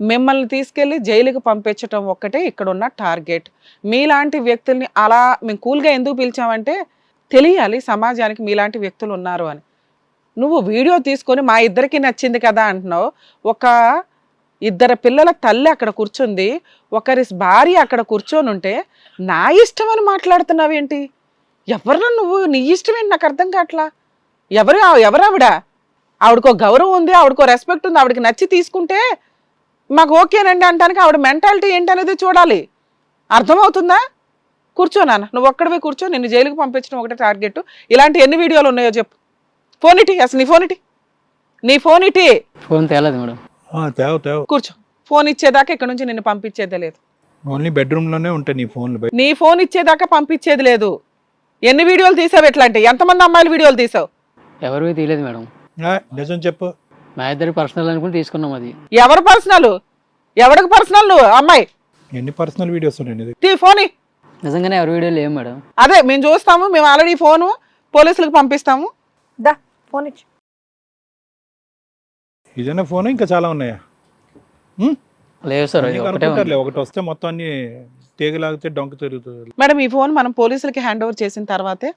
మిమ్మల్ని తీసుకెళ్ళి జైలుకి పంపించడం ఒక్కటే ఇక్కడున్న టార్గెట్. మీలాంటి వ్యక్తుల్ని అలా మేము కూల్గా ఎందుకు పిలిచామంటే తెలియాలి సమాజానికి మీలాంటి వ్యక్తులు ఉన్నారు అని. నువ్వు వీడియో తీసుకొని మా ఇద్దరికి నచ్చింది కదా అంటున్నావు. ఒక ఇద్దరు పిల్లల తల్లి అక్కడ కూర్చుంది, ఒకరి భార్య అక్కడ కూర్చొని ఉంటే నా ఇష్టం అని మాట్లాడుతున్నావు ఏంటి? ఎవరు నువ్వు? నీ ఇష్టం ఏంటి? నాకు అర్థం కావట్లా. ఎవరు ఆవిడకో గౌరవం ఉంది, ఆవిడకో రెస్పెక్ట్ ఉంది. ఆవిడకి నచ్చి తీసుకుంటే మాకు ఓకేనండి అంటానికి ఆవిడ మెంటాలిటీ ఏంటనేది చూడాలి. అర్థమవుతుందా? కూర్చోనా, నువ్వు ఒక్కడివే కూర్చో. నిన్ను జైలుకి పంపించడం ఒకటే టార్గెట్. ఇలాంటి ఎన్ని వీడియోలు ఉన్నాయో చెప్పు. ఫోన్ ఇటీ, అసలు నీ ఫోన్ ఇటీ. ఫోన్ తేలేదు మేడం. కూర్చో. ఫోన్ ఇచ్చేదాకా ఇక్కడ నుంచి నిన్ను పంపించేదే లేదు. ఓన్లీ బెడ్రూమ్ లోనే ఉంటాయి నీ ఫోన్లు. నీ ఫోన్ ఇచ్చేదాకా పంపించేది లేదు. ఎన్ని వీడియోలు తీసావు? ఎట్లా అంటే ఎంతమంది అమ్మాయిలు వీడియోలు తీసావు? ఎవరివి తీయలేదు మేడం. నిజం చెప్పు. మా ఇద్దరి పర్సనల్ అనుకుని తీసుకున్నాం. అది ఎవరు పర్సనల్? ఎవరికి పర్సనల్? నువ్వు అమ్మాయి ఎన్ని పర్సనల్ వీడియోస్ ఉన్నాయి? తీ ఫోన్. నిజంగానే ఎవరి వీడియో లేవు మేడం. అదే మేము చూస్తాము. మేము ఆల్రెడీ ఫోను పోలీసులకు పంపిస్తాము. దా ఫోన్ ఇచ్చి. ఇదేనా ఫోన్? ఇంకా చాలా ఉన్నాయా? లేవు సార్, ఒకటే ఉంది. ఒకటి వస్తే మొత్తం అన్ని తీగలాగితే డొంక తిరుగుతుంది. మేడం ఈ ఫోన్ మనం పోలీసులకి హ్యాండ్ ఓవర్ చేసిన తర్వాతే,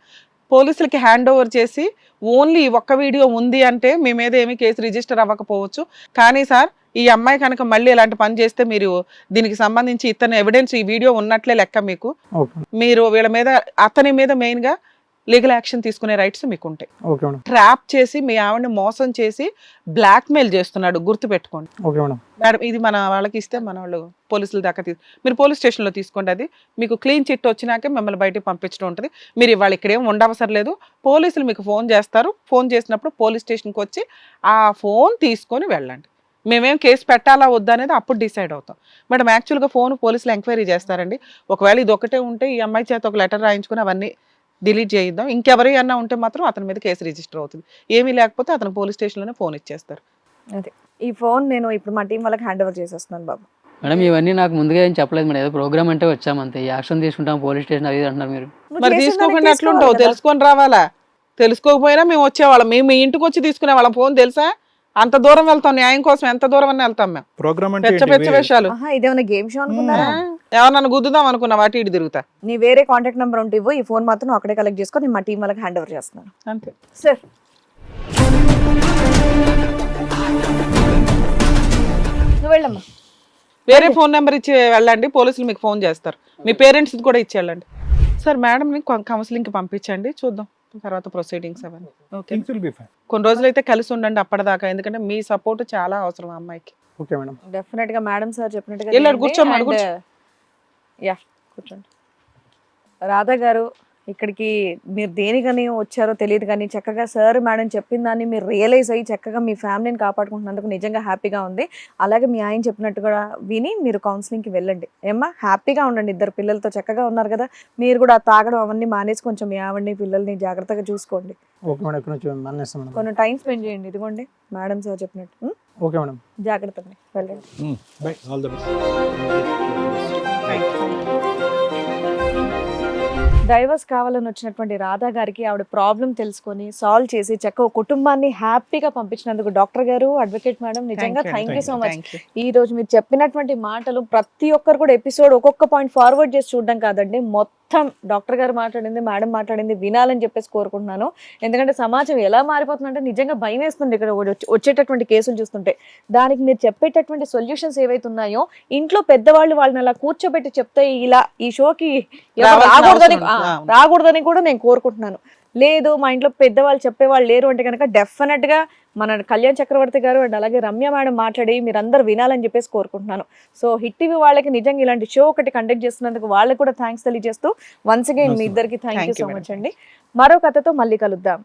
పోలీసులకి హ్యాండ్ ఓవర్ చేసి ఓన్లీ ఒక్క వీడియో ఉంది అంటే మీ మీద ఏమీ కేసు రిజిస్టర్ అవ్వకపోవచ్చు. కానీ సార్, ఈ అమ్మాయి కనుక మళ్ళీ ఇలాంటి పని చేస్తే మీరు దీనికి సంబంధించి ఇతను ఎవిడెన్స్ ఈ వీడియో ఉన్నట్లే లెక్క. మీకు మీరు వీళ్ళ మీద, అతని మీద మెయిన్ గా లీగల్ యాక్షన్ తీసుకునే రైట్స్ మీకు ఉంటాయి. ట్రాప్ చేసి మీ ఆవిడని మోసం చేసి బ్లాక్ మెయిల్ చేస్తున్నాడు, గుర్తు పెట్టుకోండి మేడం. ఇది మన వాళ్ళకి ఇస్తే మన వాళ్ళు పోలీసుల దాకా మీరు పోలీస్ స్టేషన్లో తీసుకోండి. అది మీకు క్లీన్ చిట్ వచ్చినాకే మిమ్మల్ని బయటకు పంపించడం ఉంటుంది. మీరు ఇవాళ ఇక్కడేం ఉండవసరం లేదు. పోలీసులు మీకు ఫోన్ చేస్తారు. ఫోన్ చేసినప్పుడు పోలీస్ స్టేషన్కి వచ్చి ఆ ఫోన్ తీసుకొని వెళ్ళండి. మేమేం కేసు పెట్టాలా వద్దా అనేది అప్పుడు డిసైడ్ అవుతాం. మేడం యాక్చువల్గా ఫోన్ పోలీసులు ఎంక్వైరీ చేస్తారండి. ఒకవేళ ఇది ఒకటే ఉంటే ఈ అమ్మాయి చేత ఒక లెటర్ రాయించుకుని అవన్నీ డిలీట్ చేయిద్దాం. ఇంకెవరైనా ఉంటే మాత్రం అతని మీద కేసు రిజిస్టర్ అవుతుంది. ఏమీ లేకపోతే అతను పోలీస్ స్టేషన్లోనే ఫోన్ ఇచ్చేస్తారు. అదే ఈ ఫోన్ నేను ఇప్పుడు మా టీం వాళ్ళకి హ్యాండ్ ఓవర్ చేసేస్తున్నాను బాబు. మేడం ఇవన్నీ నాకు ముందుగా ఏం చెప్పలేదు మేడం. ఏదో ప్రోగ్రామ్ అంటే వచ్చామంతే. యాక్షన్ తీసుకుంటాం పోలీస్ స్టేషన్ అది అంటున్నారు మీరు. మరి తీసుకోకుండా ఎట్లుంటావు? తెలుసుకొని రావాలా? తెలుసుకోకపోయినా మేము వచ్చేవాళ్ళం. మేము మీ ఇంటికి వచ్చి తీసుకునే వాళ్ళం. ఫోన్ తెలుసా? అంత దూరం వెళ్తాం న్యాయం కోసం. ఎంత దూరం అన్నా వెళ్తాం మేము. ప్రోగ్రామ్ పెచ్చ విషయాలు. ఇదేమన్నా గేమ్ షో అనుకున్నారా? ఎవరన్నా గుద్దుదాం అనుకున్నా వాటి ఇటు తిరుగుతా. నీ వేరే కాంటాక్ట్ నెంబర్ ఉంటే ఇవ్వు. ఈ ఫోన్ మాత్రం అక్కడే కలెక్ట్ చేసుకొని నేను మా టీం వాళ్ళకి హ్యాండ్ ఓవర్ చేస్తున్నాను. అంతే సార్. నువ్వు వెళ్ళమ్మా. వేరే ఫోన్ నెంబర్ ఇచ్చి వెళ్ళండి, పోలీసులు మీకు ఫోన్ చేస్తారు. మీ పేరెంట్స్ కూడా ఇచ్చి వెళ్ళండి. సార్ మేడంని కౌన్సిలింగ్కి పంపించండి, చూద్దాం తర్వాత ప్రొసీడింగ్స్ అవన్నీ. ఓకే, కొన్ని రోజులు అయితే కలిసి ఉండండి అప్పటిదాకా. ఎందుకంటే మీ సపోర్ట్ చాలా అవసరం ఆ అమ్మాయికి. Okay madam. డెఫినెట్ గా మేడం సార్ చెప్పినట్టుగా వెళ్ళాడు. కూర్చోమని కూర్చోండి. రాధా గారు, ఇక్కడికి మీరు దేనికని వచ్చారో తెలియదు కానీ చక్కగా సార్ మేడం చెప్పిన దాన్ని మీరు రియలైజ్ అయ్యి చక్కగా మీ ఫ్యామిలీని కాపాడుకుంటున్నందుకు నిజంగా హ్యాపీగా ఉంది. అలాగే మీ ఆయన చెప్పినట్టు కూడా విని మీరు కౌన్సిలింగ్కి వెళ్ళండి. ఏమ్మా, హ్యాపీగా ఉండండి. ఇద్దరు పిల్లలతో చక్కగా ఉన్నారు కదా. మీరు కూడా తాగడం అవన్నీ మానేసి కొంచెం మీ ఆవిడని పిల్లల్ని జాగ్రత్తగా చూసుకోండి. కొన్ని టైం స్పెండ్ చేయండి. ఇదిగోండి మేడం సార్ చెప్పినట్టు. ఓకే మేడం, జాగ్రత్త అండి, వెళ్ళండి. By, all the best. Divorce కావాలని వచ్చినటువంటి రాధా గారికి ఆవిడ ప్రాబ్లం తెలుసుకొని సాల్వ్ చేసి చక్కగా కుటుంబాన్ని హ్యాపీగా పంపించినందుకు డాక్టర్ గారు, అడ్వకేట్ మేడం, నిజంగా థ్యాంక్ యూ సో మచ్. ఈ రోజు మీరు చెప్పినటువంటి మాటలు ప్రతి ఒక్కరు కూడా ఎపిసోడ్ ఒక్కొక్క పాయింట్ ఫార్వర్డ్ చేసి చూడడం కాదండి, మొత్తం డాక్టర్ గారు మాట్లాడింది, మేడం మాట్లాడింది వినాలని చెప్పేసి కోరుకుంటున్నాను. ఎందుకంటే సమాజం ఎలా మారిపోతుందంటే నిజంగా భయం వేస్తుంది ఇక్కడ వచ్చేటటువంటి కేసులు చూస్తుంటే. దానికి మీరు చెప్పేటటువంటి సొల్యూషన్స్ ఏవైతే ఉన్నాయో ఇంట్లో పెద్దవాళ్ళు వాళ్ళని అలా కూర్చోబెట్టి చెప్తే ఇలా ఈ షోకి ఎవరు రాకూడదని కూడా నేను కోరుకుంటున్నాను. లేదు మా ఇంట్లో పెద్దవాళ్ళు చెప్పేవాళ్ళు లేరు అంటే కనుక డెఫినెట్ గా మన కళ్యాణ్ చక్రవర్తి గారు అండ్ అలాగే రమ్య మేడం మాట్లాడి మీరందరూ వినాలని చెప్పేసి కోరుకుంటున్నాను. సో హిట్ టీవీ వాళ్ళకి నిజంగా ఇలాంటి షో ఒకటి కండక్ట్ చేస్తున్నందుకు వాళ్ళకి కూడా థ్యాంక్స్ తెలియజేస్తూ వన్స్ అగైన్ మీ ఇద్దరికి థ్యాంక్ యూ సో మచ్ అండి. మరో కథతో మళ్ళీ కలుద్దాం.